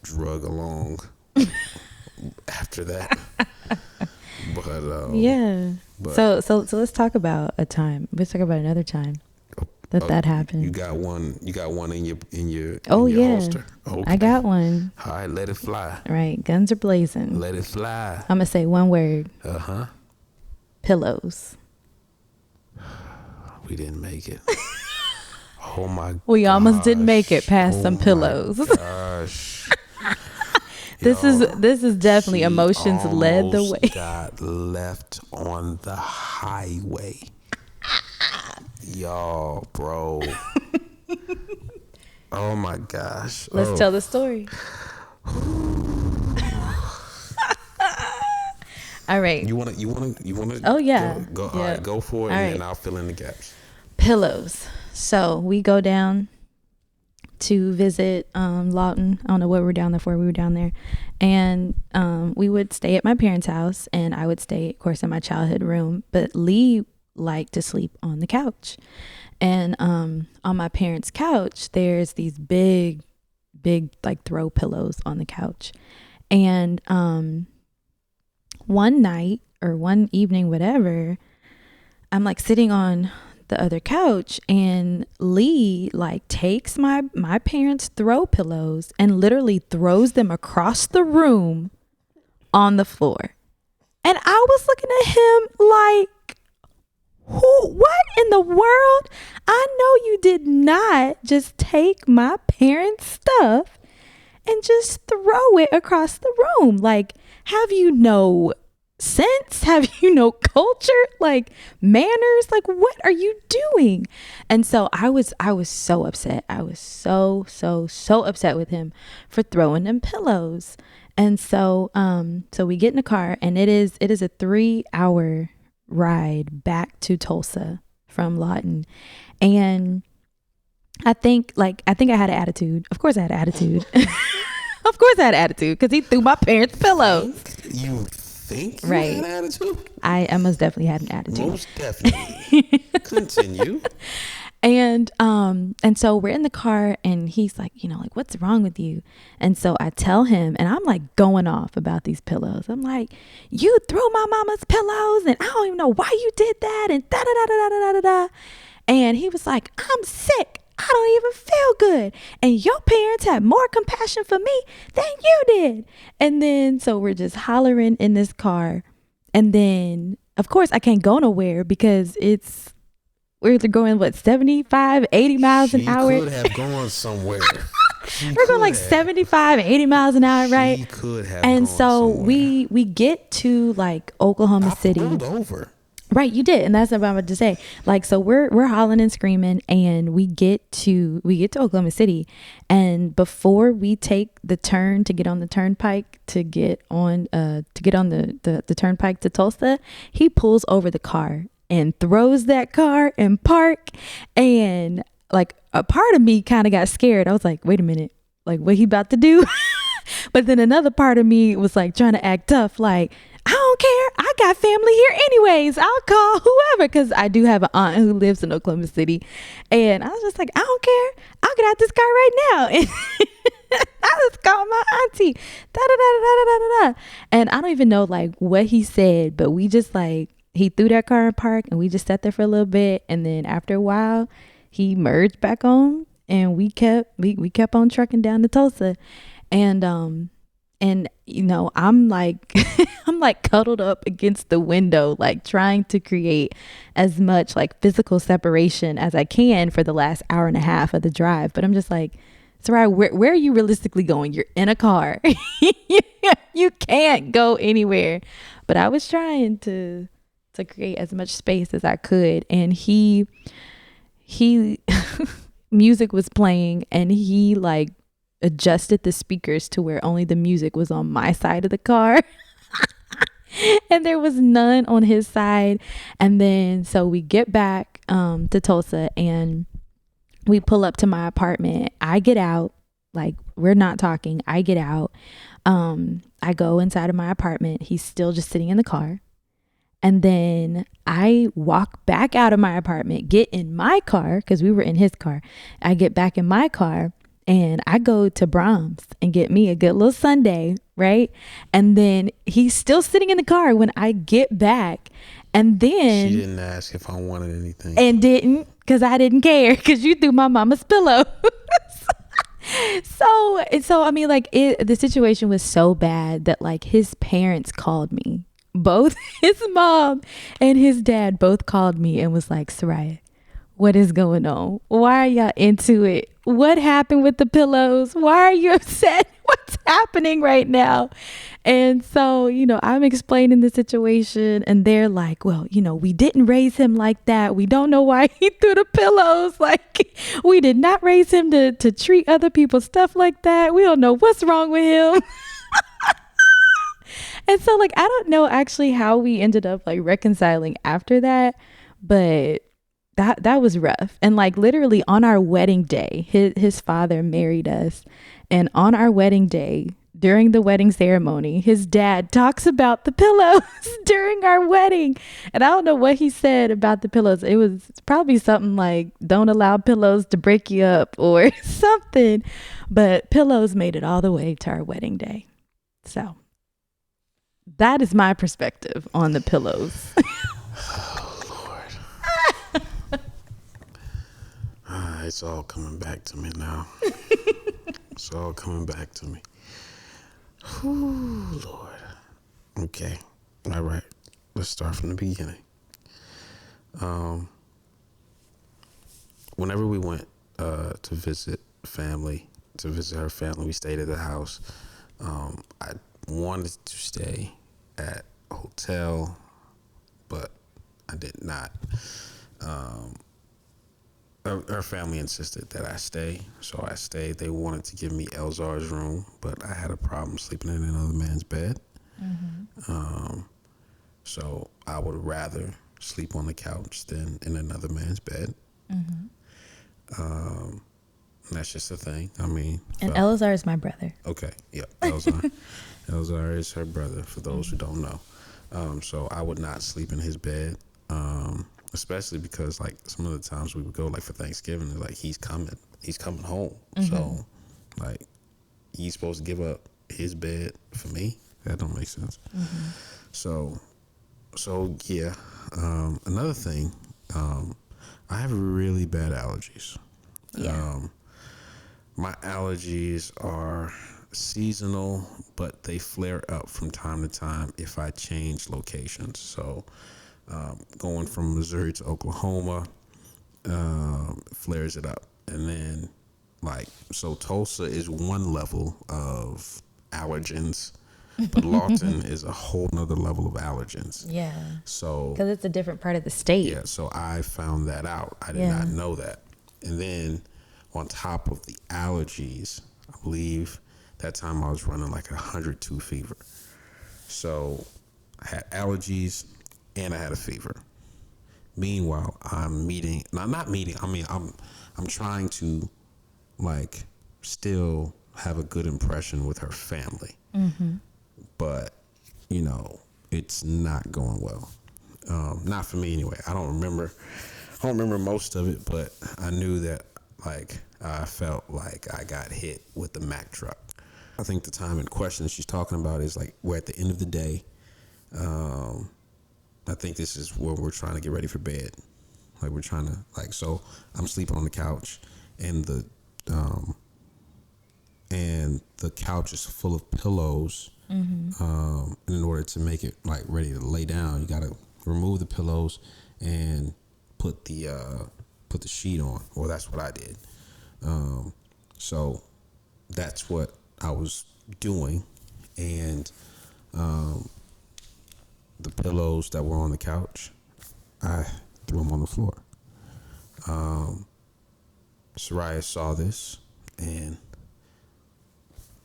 drug along after that. But Yeah. but- So let's talk about a time. Let's talk about another time that happened. You got one in your Oh, in your yeah. holster. Okay. I got one. All right, let it fly. Right. Guns are blazing. Let it fly. I'm gonna say one word. Uh-huh. Pillows. We didn't make it. Oh my We almost gosh. didn't make it past some Oh my pillows. Gosh. This is definitely She emotions led the almost way. got left on the highway. Y'all, bro. Oh my gosh. Let's tell the story. All right. You wanna. Oh, yeah. Go, Yeah. All right, go for it, All and right. then I'll fill in the gaps. Pillows. So we go down to visit Lawton. I don't know what we were down there for. We were down there, and we would stay at my parents' house, and I would stay, of course, in my childhood room. But Lee liked to sleep on the couch, and on my parents' couch, there's these big like throw pillows on the couch, and one night or one evening, whatever, I'm like sitting on the other couch, and Lee like takes my parents' throw pillows and literally throws them across the room on the floor. And I was looking at him like, what in the world? I know you did not just take my parents' stuff and just throw it across the room. Like, have you no sense? Have you no culture? Like, manners? Like, what are you doing? And so I was so upset. I was so upset with him for throwing them pillows. And so so we get in the car, and it is a 3-hour ride back to Tulsa from Lawton. And I think I had an attitude. Of course I had an attitude. Of course I had an attitude, because he threw my parents' pillows. You think you Right. had an attitude? I most definitely had an attitude. Most definitely. Continue. And so we're in the car, and he's like, like, what's wrong with you? And so I tell him, and I'm like going off about these pillows. I'm like, you threw my mama's pillows, and I don't even know why you did that, and da da da da da da da. And he was like, I'm sick. I don't even feel good. And your parents had more compassion for me than you did. And then so we're just hollering in this car. And then, of course, I can't go nowhere because we're going, 75, 80 miles an hour? She could have gone somewhere. We're going like 75, 80 miles an hour, right? She could have And gone so somewhere. we get to like Oklahoma I City. pulled over. Right, you did, and that's what I'm about to say. Like, so we're hollering and screaming, and we get to Oklahoma City, and before we take the turn to get on the turnpike to get on the turnpike to Tulsa, he pulls over the car and throws that car in park, and like a part of me kind of got scared. I was like, wait a minute, like what he about to do? But then another part of me was like trying to act tough, like, I don't care. I got family here anyways. I'll call whoever, because I do have an aunt who lives in Oklahoma City. And I was just like, I don't care. I'll get out this car right now. And I just called my auntie. Da, da, da, da, da, da, da. And I don't even know like what he said, but we just like, he threw that car in park and we just sat there for a little bit. And then after a while, he merged back on and we kept on trucking down to Tulsa. And you know, I'm like I'm like cuddled up against the window, like trying to create as much like physical separation as I can for the last hour and a half of the drive. But I'm just like, Sariah, where are you realistically going? You're in a car. You can't go anywhere. But I was trying to create as much space as I could. And he music was playing and he like adjusted the speakers to where only the music was on my side of the car. And there was none on his side. And then so we get back to Tulsa and we pull up to my apartment. I get out, like we're not talking. I get out. I go inside of my apartment. He's still just sitting in the car. And then I walk back out of my apartment, get in my car, because we were in his car. I get back in my car and I go to Brahms and get me a good little sundae, right? And then he's still sitting in the car when I get back. And then she didn't ask if I wanted anything. And didn't, because I didn't care, because you threw my mama's pillow. So I mean, like the situation was so bad that like his parents called me. Both his mom and his dad both called me and was like, Sariah, what is going on? Why are y'all into it? What happened with the pillows? Why are you upset? What's happening right now? And so, you know, I'm explaining the situation and they're like, well, you know, we didn't raise him like that. We don't know why he threw the pillows. Like, we did not raise him to treat other people's stuff like that. We don't know what's wrong with him. And so like, I don't know actually how we ended up like reconciling after that, but that was rough. And like literally on our wedding day, his father married us. And on our wedding day, during the wedding ceremony, his dad talks about the pillows during our wedding. And I don't know what he said about the pillows. It was probably something like, don't allow pillows to break you up or something. But pillows made it all the way to our wedding day. So that is my perspective on the pillows. Oh, Lord. It's all coming back to me now. It's all coming back to me. Whew, Lord. Okay. All right. Let's start from the beginning. Whenever we went to visit her family, we stayed at the house. I wanted to stay at a hotel, but I did not. Her family insisted that I stay, so I stayed. They wanted to give me Elzar's room, but I had a problem sleeping in another man's bed. Mm-hmm. So I would rather sleep on the couch than in another man's bed. Mm-hmm. And that's just a thing. I mean, and Elzar is my brother. Okay, yep, Elzar. Elzar is her brother, for those who don't know. So I would not sleep in his bed, especially because like some of the times we would go like for Thanksgiving, like he's coming home. Mm-hmm. So like he's supposed to give up his bed for me. That don't make sense. Mm-hmm. So yeah. Another thing, I have really bad allergies. Yeah. My allergies are seasonal, but they flare up from time to time if I change locations. So going from Missouri to Oklahoma flares it up. And then like, so Tulsa is one level of allergens, but Lawton is a whole nother level of allergens. Yeah. So because it's a different part of the state. Yeah. So I found that out. I did not know that. And then on top of the allergies, I believe that time I was running like 102 fever. So I had allergies and I had a fever. Meanwhile, I'm trying to like still have a good impression with her family. Mm-hmm. But, you know, it's not going well. Not for me anyway. I don't remember most of it, but I knew that like I felt like I got hit with the Mack truck. I think the time in question she's talking about is like we're at the end of the day. I think this is where we're trying to get ready for bed. Like we're trying to so I'm sleeping on the couch and the couch is full of pillows. And in order to make it like ready to lay down, you gotta remove the pillows and put the sheet on. Well, that's what I did. So that's what I was doing, and the pillows that were on the couch, I threw them on the floor. Sariah saw this, and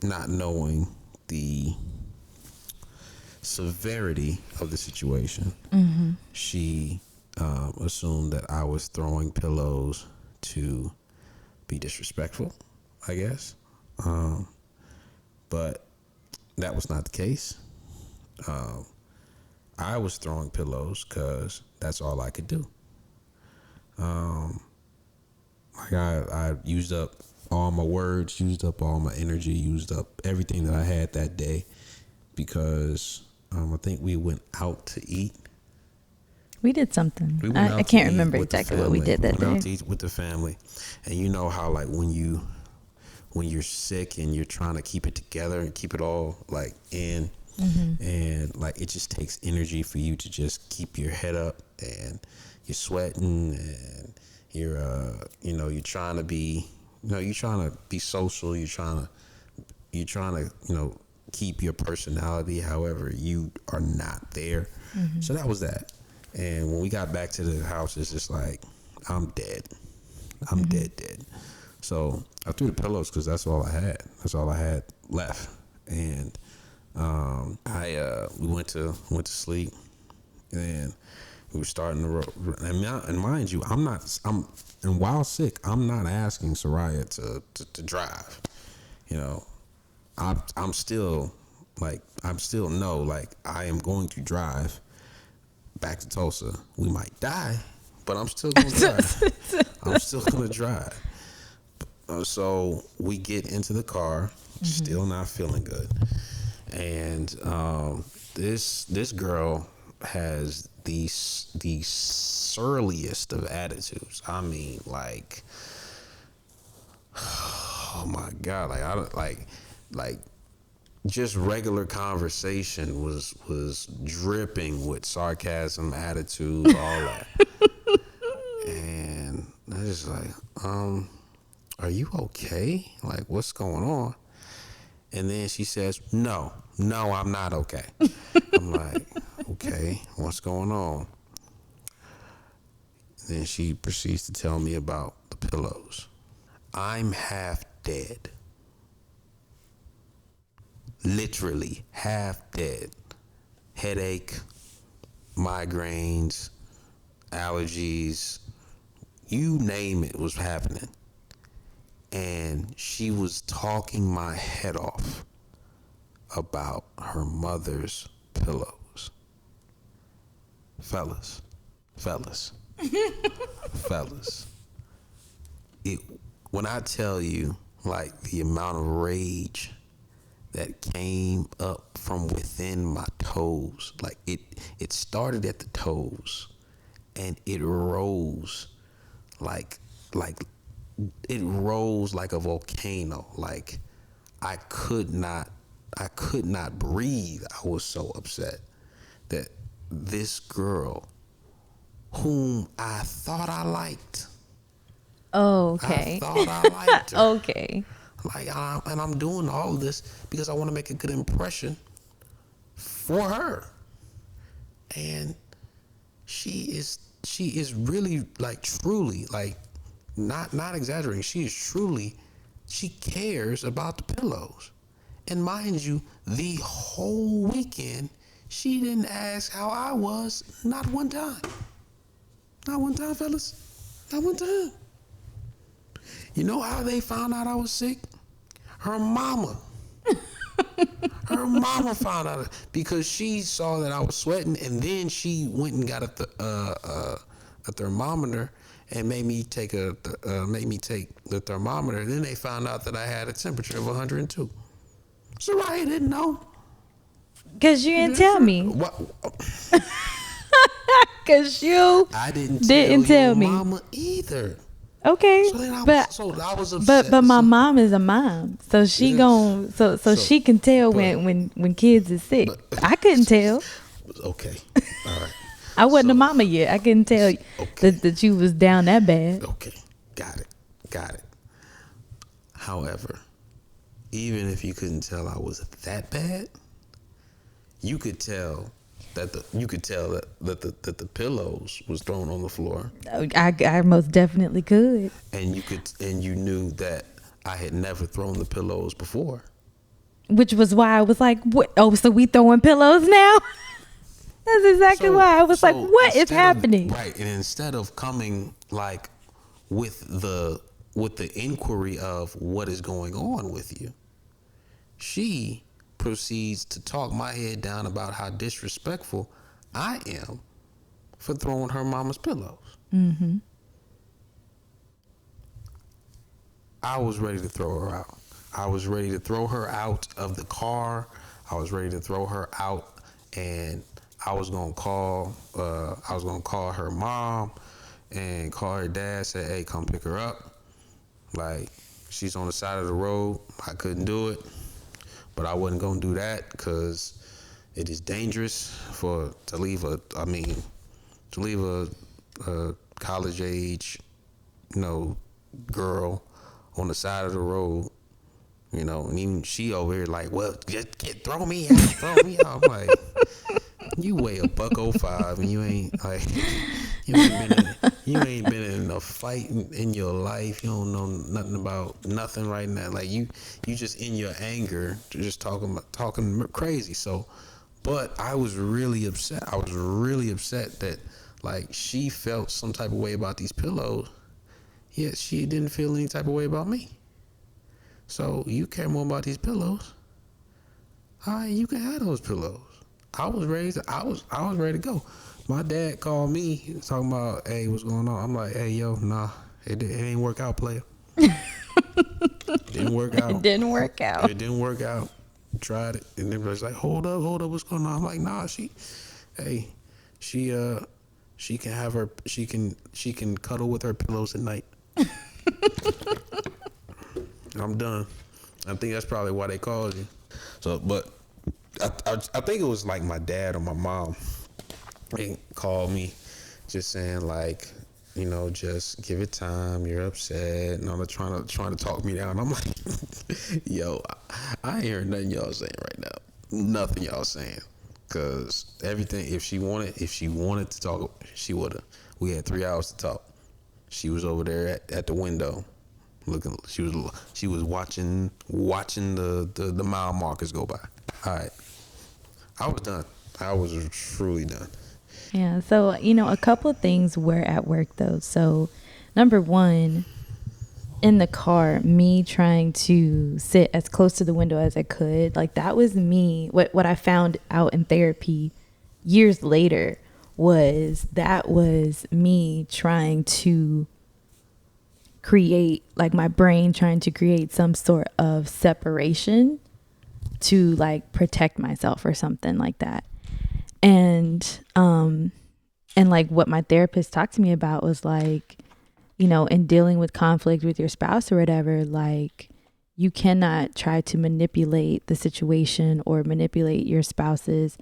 not knowing the severity of the situation, she assumed that I was throwing pillows to be disrespectful, I guess. But that was not the case. I was throwing pillows because that's all I could do. I used up all my words, used up all my energy, used up everything that I had that day because I think we went out to eat. We did something. I can't remember exactly what we did that day. We went out to eat with the family, and you know how like when you're sick and you're trying to keep it together and keep it all like in, and like it just takes energy for you to just keep your head up, and you're sweating, and you're you're trying to be social, you're trying to keep your personality, however you are not there. So that was that. And when we got back to the house, it's just like I'm dead. I'm dead. So I threw the pillows because that's all I had. That's all I had left. And we went to sleep, and we were starting to and mind you, and while sick, I'm not asking Sariah to drive. I'm still know like I am going to drive back to Tulsa. We might die, but I'm still going to drive. I'm still going to drive. So we get into the car, still not feeling good. And this girl has the surliest of attitudes. I mean, like, oh my God, like I don't like just regular conversation was dripping with sarcasm, attitude, all that. And I was just like, are you okay? Like, what's going on? And then she says, no, I'm not okay. I'm like, okay, what's going on? Then she proceeds to tell me about the pillows. I'm half dead. Literally half dead. Headache, migraines, allergies, you name it was happening. And she was talking my head off about her mother's pillows. Fellas. When I tell you, like, the amount of rage that came up from within my toes, like it started at the toes and it rose like it rose like a volcano. Like I could not breathe. I was so upset that this girl whom I thought I liked. Oh, okay. I thought I liked her. Okay. Like, and I'm doing all of this because I want to make a good impression for her. And she is really, like, truly, like, not exaggerating. She cares about the pillows. And mind you, the whole weekend, she didn't ask how I was, not one time. Not one time, fellas. Not one time. You know how they found out I was sick? Her mama. Her mama found out because she saw that I was sweating, and then she went and got a thermometer and made me take the thermometer. Then they found out that I had a temperature of 102. Sariah didn't know. Cause you didn't tell me. What? Cause you I didn't tell your me. mama either. Okay, So then I was upset. but my mom is a mom, so she she can tell when kids is sick. I couldn't tell. Okay, all right. I wasn't a mama yet. I couldn't tell that you was down that bad. Okay, got it. However, even if you couldn't tell I was that bad, you could tell that the pillows was thrown on the floor. I most definitely could. And you knew that I had never thrown the pillows before. Which was why I was like, "What? Oh, so we throwing pillows now?" That's exactly why I was like, "What is happening?" Right, and instead of coming like with the inquiry of what is going on with you, she proceeds to talk my head down about how disrespectful I am for throwing her mama's pillows. Mm-hmm. I was ready to throw her out. I was ready to throw her out of the car. I was ready to throw her out, and I was gonna call her mom and call her dad. Say, hey, come pick her up. Like, she's on the side of the road. I couldn't do it. But I wasn't gonna do that because it is dangerous to leave a college age, girl on the side of the road, and even she over here like, well, just throw me out. I'm like, you weigh $105 and you ain't like, you ain't been in a fight in your life. You don't know nothing about nothing right now. Like you just in your anger, just talking crazy. So, but I was really upset. I was really upset that like she felt some type of way about these pillows, yet she didn't feel any type of way about me. So you care more about these pillows. All right, you can have those pillows. I was ready to go. My dad called me talking about, hey, what's going on? I'm like, hey, yo, nah, it ain't work out, player. It didn't work out. It didn't work out. It didn't work out. Tried it, and everybody's like, hold up, what's going on? I'm like, nah, she can have her, she can cuddle with her pillows at night. I'm done. I think that's probably why they called you. So, but I think it was like my dad or my mom. They called me just saying like, just give it time. You're upset, and I'm trying to talk me down. I'm like, yo, I ain't hearing nothing y'all saying right now. Nothing y'all saying, cause everything. If she wanted to talk, she would've. We had 3 hours to talk. She was over there at the window, looking. She was watching the mile markers go by. All right, I was done. I was truly done. Yeah. So, a couple of things were at work though. So, number one, in the car, me trying to sit as close to the window as I could, like that was me. What I found out in therapy years later was me trying to create, like my brain trying to create some sort of separation to like protect myself or something like that. And like what my therapist talked to me about was like, in dealing with conflict with your spouse or whatever, like you cannot try to manipulate the situation or manipulate your spouse's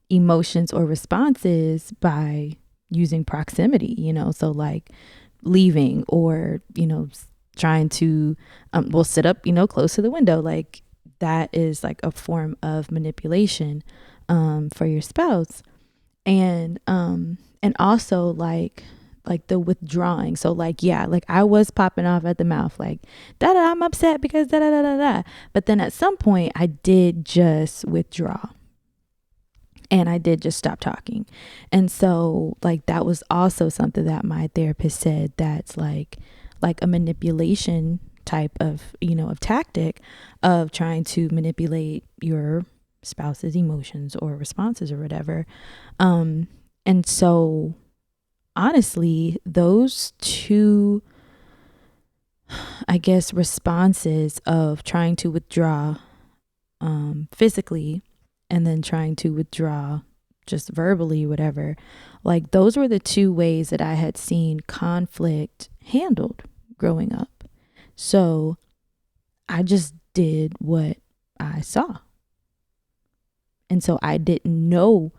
emotions or responses by using proximity, so like leaving or, trying to, sit up, close to the window. Like that is like a form of manipulation for your spouse. And also like the withdrawing. So like, yeah, like I was popping off at the mouth, like I'm upset because da. But then at some point I did just withdraw and I did just stop talking. And so like, that was also something that my therapist said that's like a manipulation type of, of tactic of trying to manipulate your spouse's emotions or responses or whatever. And so honestly, those two, I guess, responses of trying to withdraw physically and then trying to withdraw just verbally, whatever, like those were the two ways that I had seen conflict handled growing up. So I just did what I saw. And so I didn't know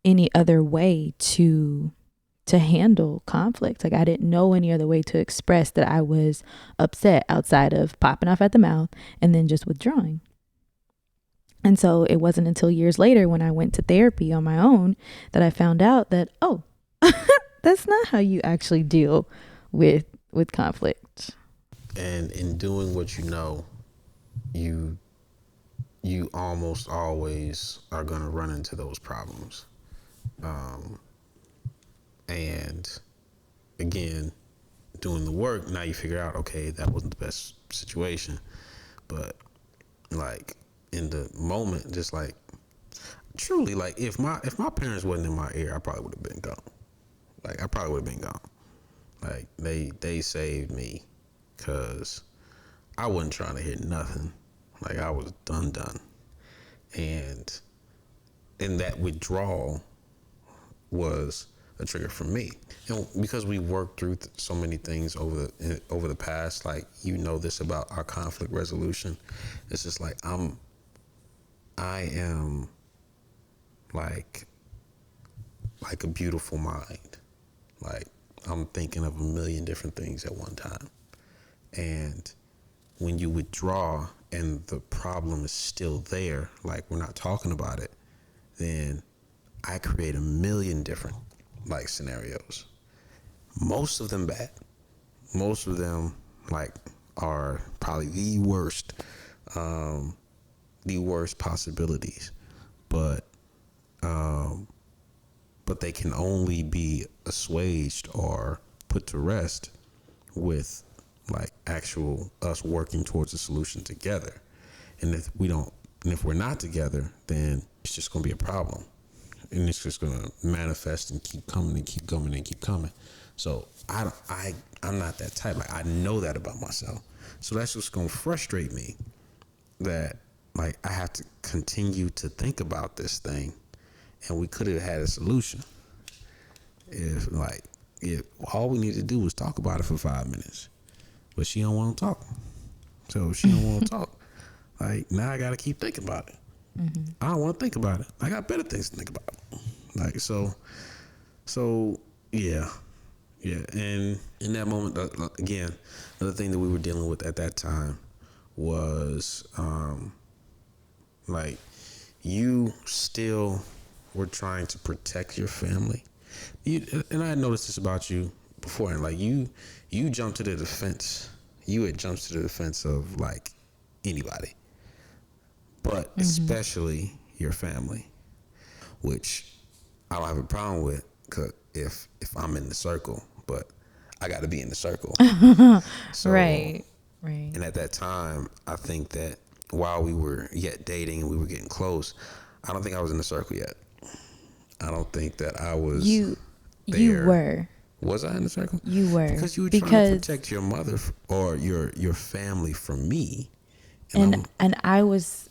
any other way to handle conflict. Like I didn't know any other way to express that I was upset outside of popping off at the mouth and then just withdrawing. And so it wasn't until years later when I went to therapy on my own that I found out that, oh, that's not how you actually deal with conflict. And in doing what you know, you almost always are going to run into those problems. And again, doing the work, now you figure out, okay, that wasn't the best situation. But like in the moment, just like truly, like if my parents wasn't in my ear, I probably would have been gone. Like I probably would have been gone. Like they saved me because I wasn't trying to hear nothing. Like I was done. And that withdrawal was a trigger for me. And because we worked through so many things over the past, like, this about our conflict resolution. It's just like I am like a beautiful mind. Like I'm thinking of a million different things at one time. And when you withdraw and the problem is still there, like we're not talking about it, then I create a million different like scenarios. Most of them bad. Most of them like are probably the worst possibilities. But they can only be assuaged or put to rest with like actual us working towards a solution together. And if we're not together, then it's just going to be a problem. And it's just going to manifest and keep coming and keep coming and keep coming. So I'm not that type. Like I know that about myself. So that's just going to frustrate me that like I have to continue to think about this thing, and we could have had a solution if all we need to do was talk about it for 5 minutes. But she don't want to talk. So if she don't want to talk, like now I got to keep thinking about it. Mm-hmm. I don't want to think about it. I got better things to think about. Like so yeah. And in that moment, again, another thing that we were dealing with at that time was like you still were trying to protect your family. And I had noticed this about you before, and like you jumped to the defense. You had jumped to the defense of like anybody, but especially your family, which I don't have a problem with, cause if I'm in the circle, but I got to be in the circle. So, right. And at that time, I think that while we were yet dating and we were getting close, I don't think I was in the circle yet. I don't think that I was. You were. Was I in the circle? You were. Because you were trying to protect your mother or your family from me. And I was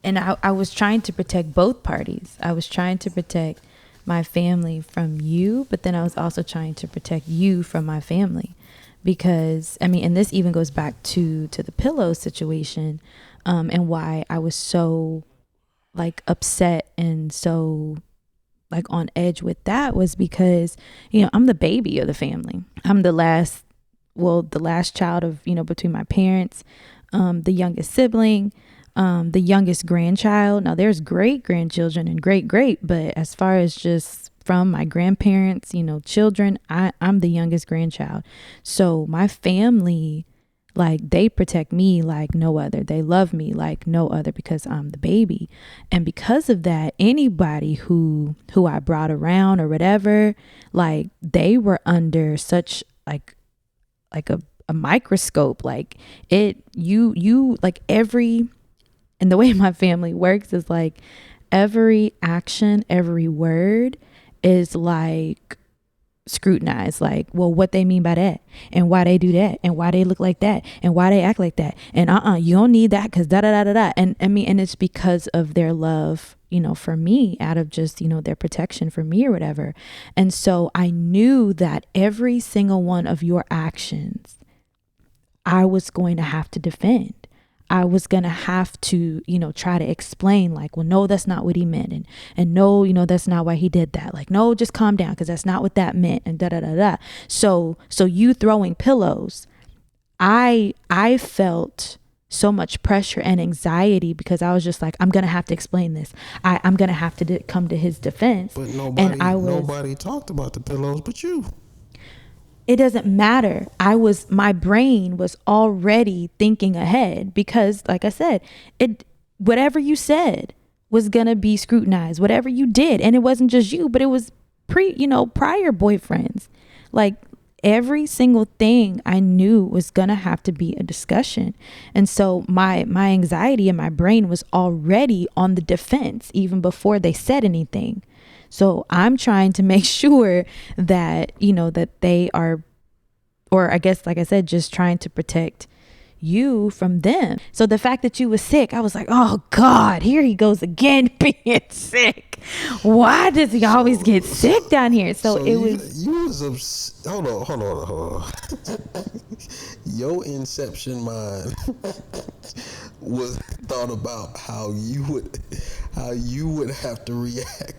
trying to protect both parties. I was trying to protect my family from you, but then I was also trying to protect you from my family. Because, I mean, and this even goes back to the pillow situation, and why I was so like upset and so like on edge with that was because, I'm the baby of the family. I'm the last child of, between my parents, the youngest sibling, the youngest grandchild. Now there's great grandchildren and great, but as far as just from my grandparents, children, I'm the youngest grandchild. So my family, like they protect me like no other. They love me like no other because I'm the baby. And because of that, anybody who I brought around or whatever, like they were under such like a microscope. Like you like and the way my family works is like every action, every word is like scrutinized, like, well, what they mean by that, and why they do that, and why they look like that, and why they act like that, and you don't need that because da da da da da. And I mean, and it's because of their love, for me, out of just, their protection for me or whatever. And so I knew that every single one of your actions I was going to have to defend. I was going to have to, try to explain, like, well, no, that's not what he meant. And no, that's not why he did that. Like, no, just calm down because that's not what that meant. And da da da da. So you throwing pillows, I felt so much pressure and anxiety because I was just like, I'm going to have to explain this. I'm going to have to come to his defense. But nobody talked about the pillows but you. It doesn't matter. My brain was already thinking ahead because, like I said, whatever you said was going to be scrutinized, whatever you did. And it wasn't just you, but it was prior boyfriends. Like every single thing I knew was going to have to be a discussion. And so my anxiety in my brain was already on the defense even before they said anything. So I'm trying to make sure that, that they are, or I guess, like I said, just trying to protect you from them. So the fact that you was sick, I was like, oh God, here he goes again being sick. Why does he always get sick down here? So it was. You was hold on. Your inception mind was thought about how you would have to react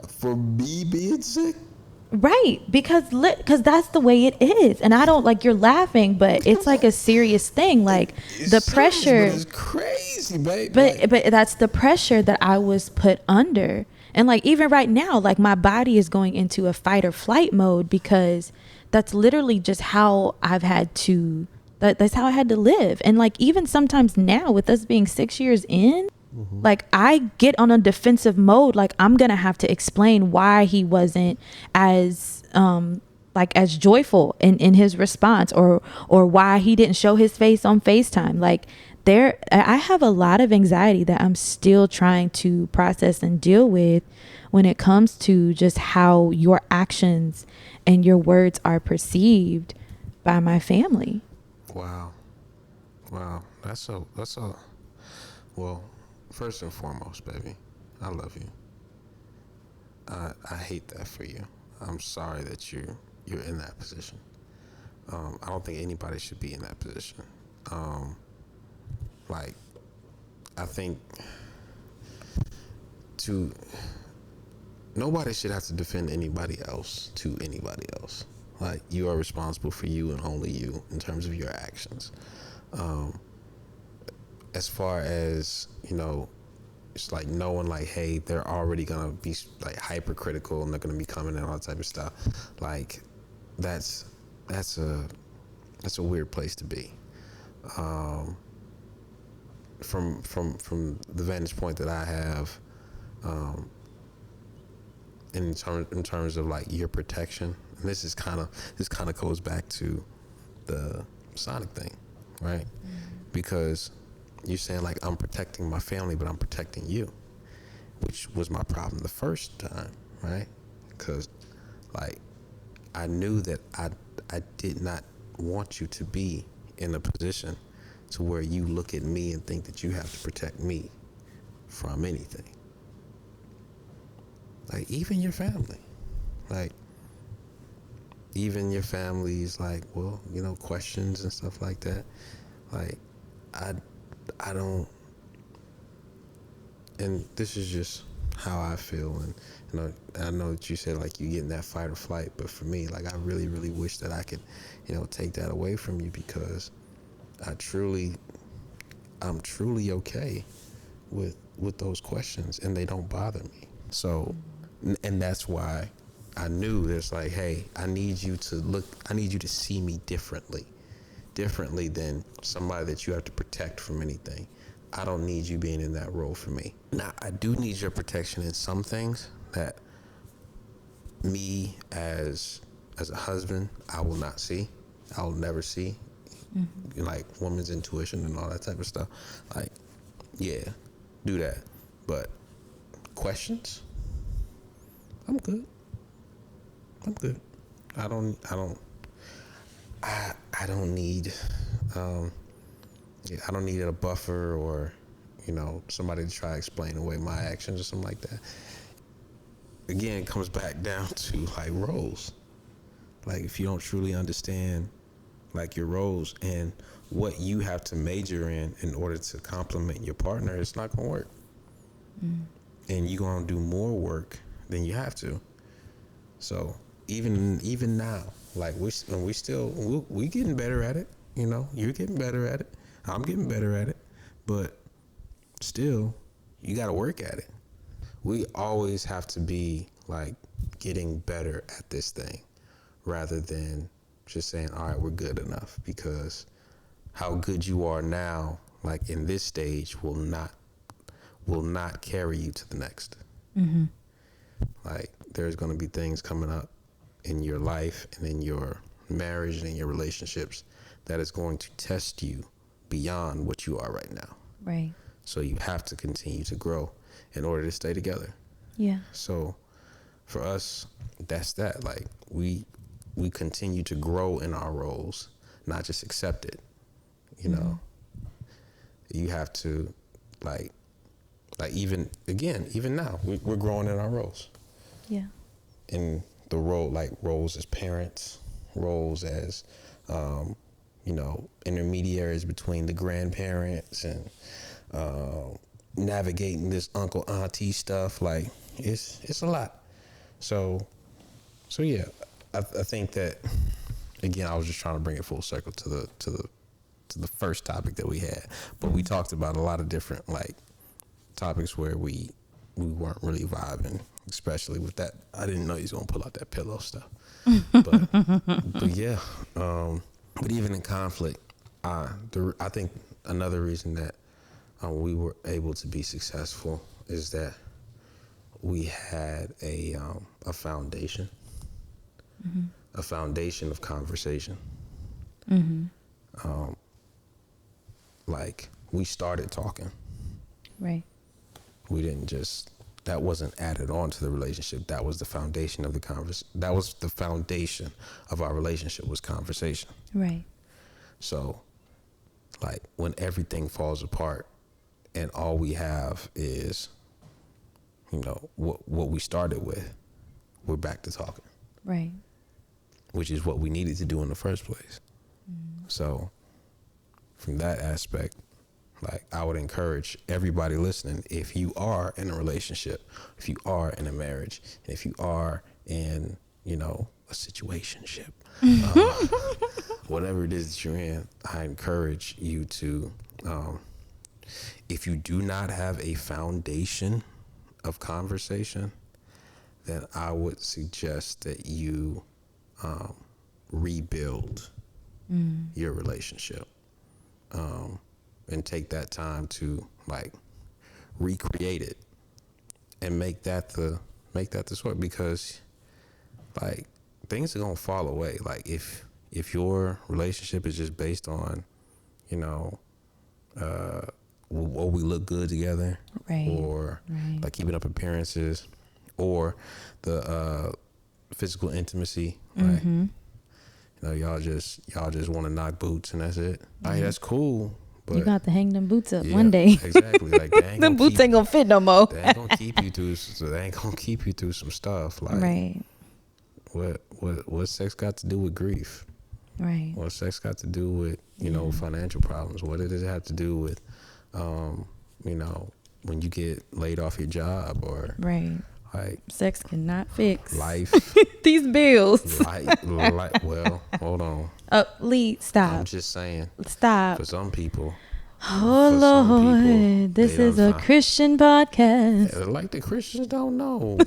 for me being sick. Right, because that's the way it is. And I don't, like, you're laughing, but it's like a serious thing. Like the pressure is crazy, babe. But that's the pressure that I was put under. And like even right now, like my body is going into a fight or flight mode because that's literally just how that's how I had to live. And like even sometimes now with us being 6 years in, like I get on a defensive mode. Like I'm going to have to explain why he wasn't as as joyful in his response or why he didn't show his face on FaceTime. Like I have a lot of anxiety that I'm still trying to process and deal with when it comes to just how your actions and your words are perceived by my family. Wow. That's a well, first and foremost, baby, I love you. I hate that for you. I'm sorry that you're in that position. I don't think anybody should be in that position. I think nobody should have to defend anybody else to anybody else. Like you are responsible for you and only you in terms of your actions. As far as, it's like knowing like, hey, they're already going to be like hypercritical and they're going to be coming in all that type of stuff. Like that's a weird place to be. From the vantage point that I have, in terms of like your protection, and this kind of goes back to the Sonic thing, right? Because you're saying like I'm protecting my family, but I'm protecting you, which was my problem the first time, right? Because like I knew that I did not want you to be in a position to where you look at me and think that you have to protect me from anything. Like even your family, like even your family's like, well, questions and stuff like that. Like I don't, and this is just how I feel. And I know that you said like you get in that fight or flight, but for me, like I really, really wish that I could, take that away from you because I'm truly okay with those questions and they don't bother me. So, and that's why I knew there's like, hey, I need you to see me differently than somebody that you have to protect from anything. I don't need you being in that role for me. Now, I do need your protection in some things that me as a husband, I will not see. I'll never see, like women's intuition and all that type of stuff. Like, yeah, do that. But questions, I'm good. I'm good. I don't need, I don't need a buffer or, somebody to try to explain away my actions or something like that. Again, it comes back down to like roles. Like if you don't truly understand like your roles and what you have to major in order to complement your partner, it's not gonna work. And you're gonna do more work than you have to. So even now, like we getting better at it. You're getting better at it. I'm getting better at it. But still, you got to work at it. We always have to be like getting better at this thing rather than just saying, all right, we're good enough, because how good you are now, like in this stage, will not carry you to the next. Mm-hmm. Like there's going to be things coming up in your life and in your marriage and in your relationships that is going to test you beyond what you are right now. Right. So you have to continue to grow in order to stay together. Yeah. So for us, that's that. Like we continue to grow in our roles, not just accept it. You have to like even now, we're growing in our roles. Yeah. In the role, like roles as parents, roles as, intermediaries between the grandparents and navigating this uncle auntie stuff. Like it's a lot. So yeah, I think that again, I was just trying to bring it full circle to the first topic that we had, but we talked about a lot of different like topics where we weren't really vibing, especially with that. I didn't know he was gonna pull out that pillow stuff, but yeah. But even in conflict, I think another reason that we were able to be successful is that we had a foundation, a foundation of conversation. Like we started talking. Right. We didn't that wasn't added on to the relationship. That was the foundation of that was the foundation of our relationship, was conversation. Right. So like when everything falls apart and all we have is, what we started with, we're back to talking. Right. Which is what we needed to do in the first place. So from that aspect, like I would encourage everybody listening, if you are in a relationship, if you are in a marriage, and if you are in, a situationship, whatever it is that you're in, I encourage you to, if you do not have a foundation of conversation, then I would suggest that you rebuild your relationship. And take that time to like recreate it and make that the sort, because like things are gonna fall away. Like if your relationship is just based on, what we look good together, Right. or like keeping up appearances, or the physical intimacy, like y'all just want to knock boots and that's it. Like, that's cool. But you got to hang them boots up one day. Exactly. Like them boots ain't gonna fit no more. They ain't gonna keep you through. So they ain't gonna keep you through some stuff. Like Right. What sex got to do with grief? Right. What sex got to do with financial problems? What did it have to do with when you get laid off your job, or right? Like sex cannot fix life. these bills. Well, hold on. Lee, stop. I'm just saying. Stop. For some people. Oh Lord, this is a Christian podcast. Yeah, like the Christians don't know.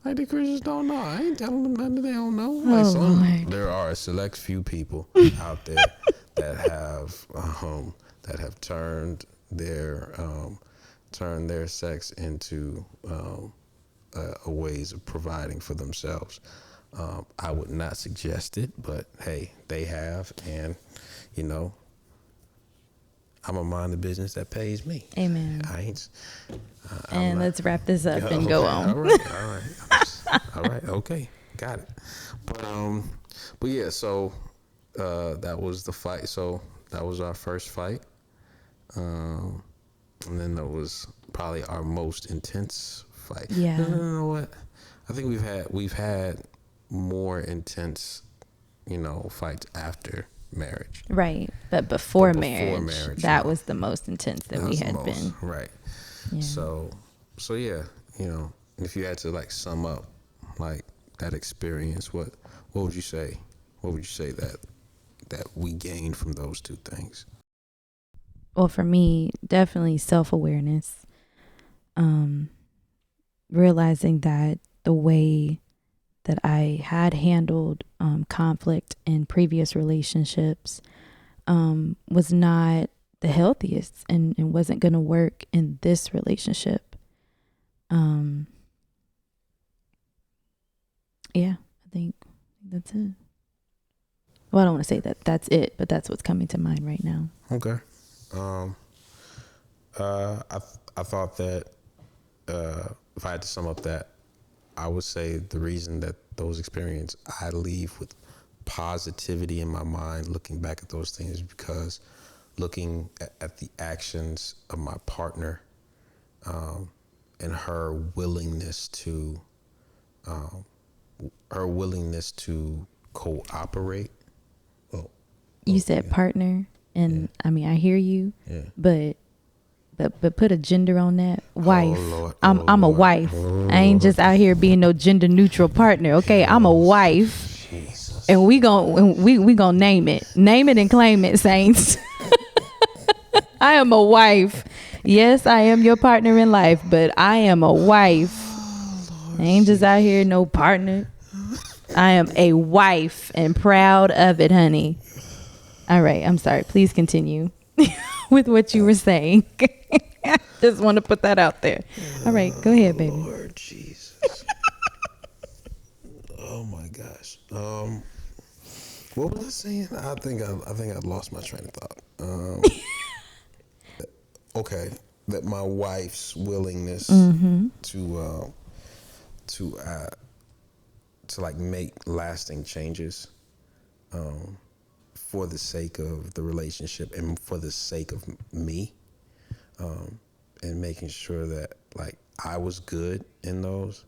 Like the Christians don't know. I ain't telling them nothing they don't know. Like there are a select few people out there that have turned their sex into a ways of providing for themselves. I would not suggest it, but hey, they have, and you know, I'm a mind the business that pays me. Amen. I ain't. And let's wrap this up and Okay, go on. all right. Okay, got it. But yeah. So that was the fight. So that was our first fight, and then that was probably our most intense fight. Yeah. No, you know what? I think we've had more intense, fights after marriage. Right. But before, before marriage, that was the most intense that we had been. Right. Yeah. So yeah, if you had to like sum up like that experience, what would you say? What would you say that we gained from those two things? Well, for me, definitely self-awareness. Realizing that the way that I had handled conflict in previous relationships was not the healthiest and wasn't going to work in this relationship. Yeah, I think that's it. Well, I don't want to say that that's it, but that's what's coming to mind right now. Okay. I thought that if I had to sum up that, I would say the reason that those experiences I leave with positivity in my mind, looking back at those things, is because looking at the actions of my partner and her willingness to cooperate. You said partner, and Yeah. I mean I hear you, Yeah. but put a gender on that. Wife. Lord. I'm a wife. I ain't just out here being no gender neutral partner. Okay, I'm a wife. Jesus. And we gonna name it and claim it, saints. I am a wife. Yes, I am your partner in life, but I am a wife. I ain't just out here no partner. I am a wife and proud of it, honey. All right, I'm sorry. Please continue with what you were saying. Just want to put that out there. All right, go ahead, baby. Lord Jesus. Oh my gosh. What was I saying? I think I lost my train of thought. Okay, that my wife's willingness to like make lasting changes for the sake of the relationship and for the sake of me, and making sure that like I was good in those.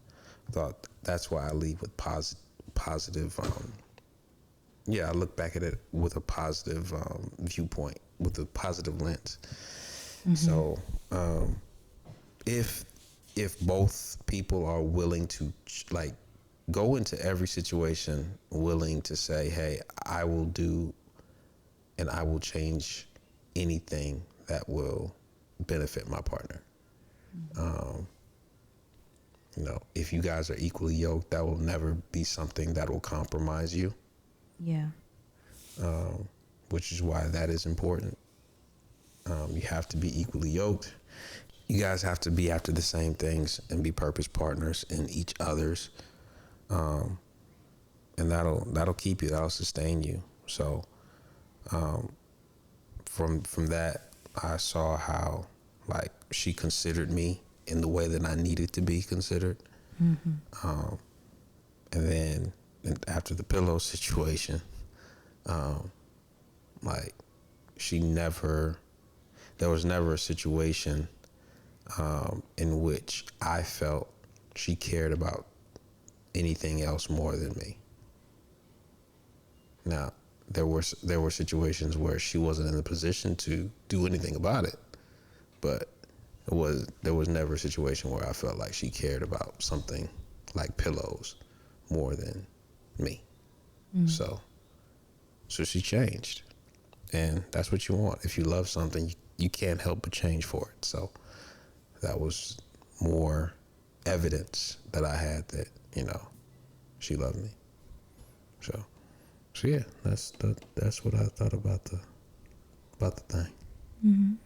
I thought that's why I leave with positive. I look back at it with a positive viewpoint, with a positive lens. So if both people are willing to like go into every situation willing to say, hey, I will do and I will change anything that will benefit my partner. If you guys are equally yoked, that will never be something that will compromise you. Yeah. Which is why that is important. You have to be equally yoked. You guys have to be after the same things and be purpose partners in each other's. And that'll keep you, that'll sustain you. So from that, I saw how like she considered me in the way that I needed to be considered. And then after the pillow situation, like there was never a situation in which I felt she cared about anything else more than me. Now, there were situations where she wasn't in the position to do anything about it, but there was never a situation where I felt like she cared about something like pillows more than me. So she changed, and that's what you want. If you love something, you can't help but change for it. So that was more evidence that I had that she loved me. So yeah, that's what I thought about the thing.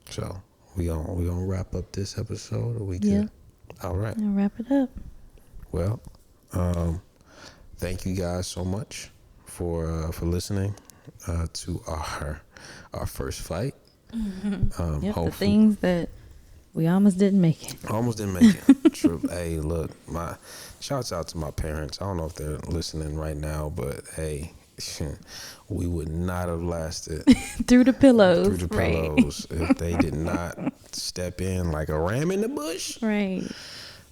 So we gonna wrap up this episode, or we good? Yeah. All right. I'll wrap it up. Well, Thank you guys so much for listening to our first fight. Yep, the Hopefully, things that we almost didn't make it. almost didn't make it. True. Hey, look, my shouts out to my parents. I don't know if they're listening right now, but hey, we would not have lasted Through the pillows. through the Right. pillows if they did not step in like a ram in the bush. Right.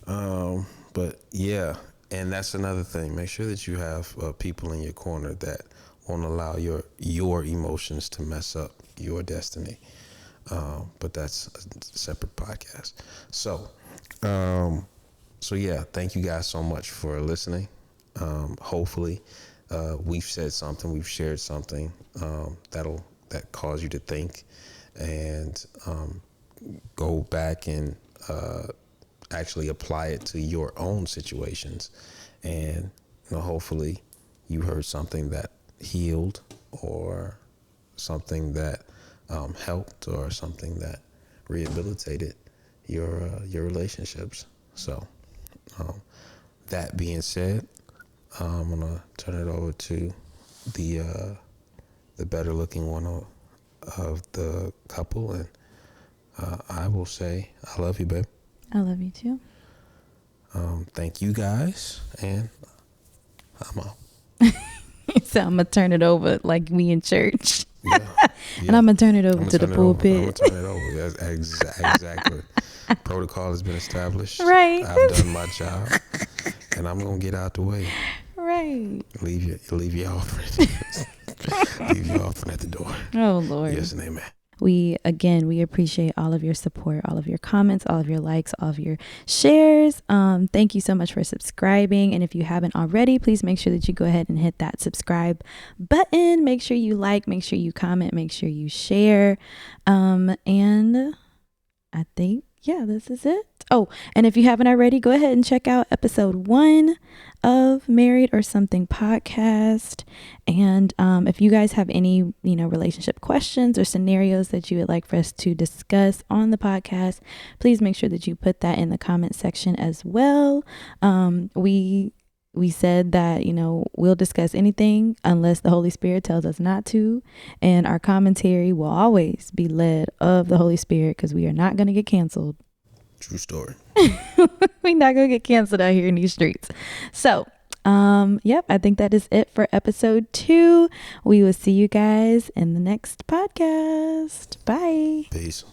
But yeah, and that's another thing. Make sure that you have people in your corner that won't allow your emotions to mess up your destiny. But that's a separate podcast. So, yeah, thank you guys so much for listening. Hopefully, we've said something, we've shared something that cause you to think and go back and actually apply it to your own situations. And hopefully, you heard something that healed, or something that helped, or something that rehabilitated your relationships. So, that being said, I'm gonna turn it over to the better looking one of the couple, and I will say I love you, babe. I love you too. Thank you guys, and I'm out. So I'm gonna turn it over like we in church. Yeah, And I'm gonna turn it over I'ma to the turn it over. pulpit. I'm gonna turn it over. That's exactly. Protocol has been established. Right. I've done my job, and I'm gonna get out the way. Right. Leave your offering. Leave your offering at the door. Oh Lord. Yes and amen. We appreciate all of your support, all of your comments, all of your likes, all of your shares. Thank you so much for subscribing. And if you haven't already, please make sure that you go ahead and hit that subscribe button. Make sure you like, make sure you comment, make sure you share. And I think, yeah, this is it. Oh, and if you haven't already, go ahead and check out episode 1 of Married or Something podcast. And if you guys have any, relationship questions or scenarios that you would like for us to discuss on the podcast, please make sure that you put that in the comment section as well. We said that, we'll discuss anything unless the Holy Spirit tells us not to. And our commentary will always be led of the Holy Spirit, because we are not going to get canceled. True story. We're not going to get canceled out here in these streets. So, I think that is it for episode 2. We will see you guys in the next podcast. Bye. Peace.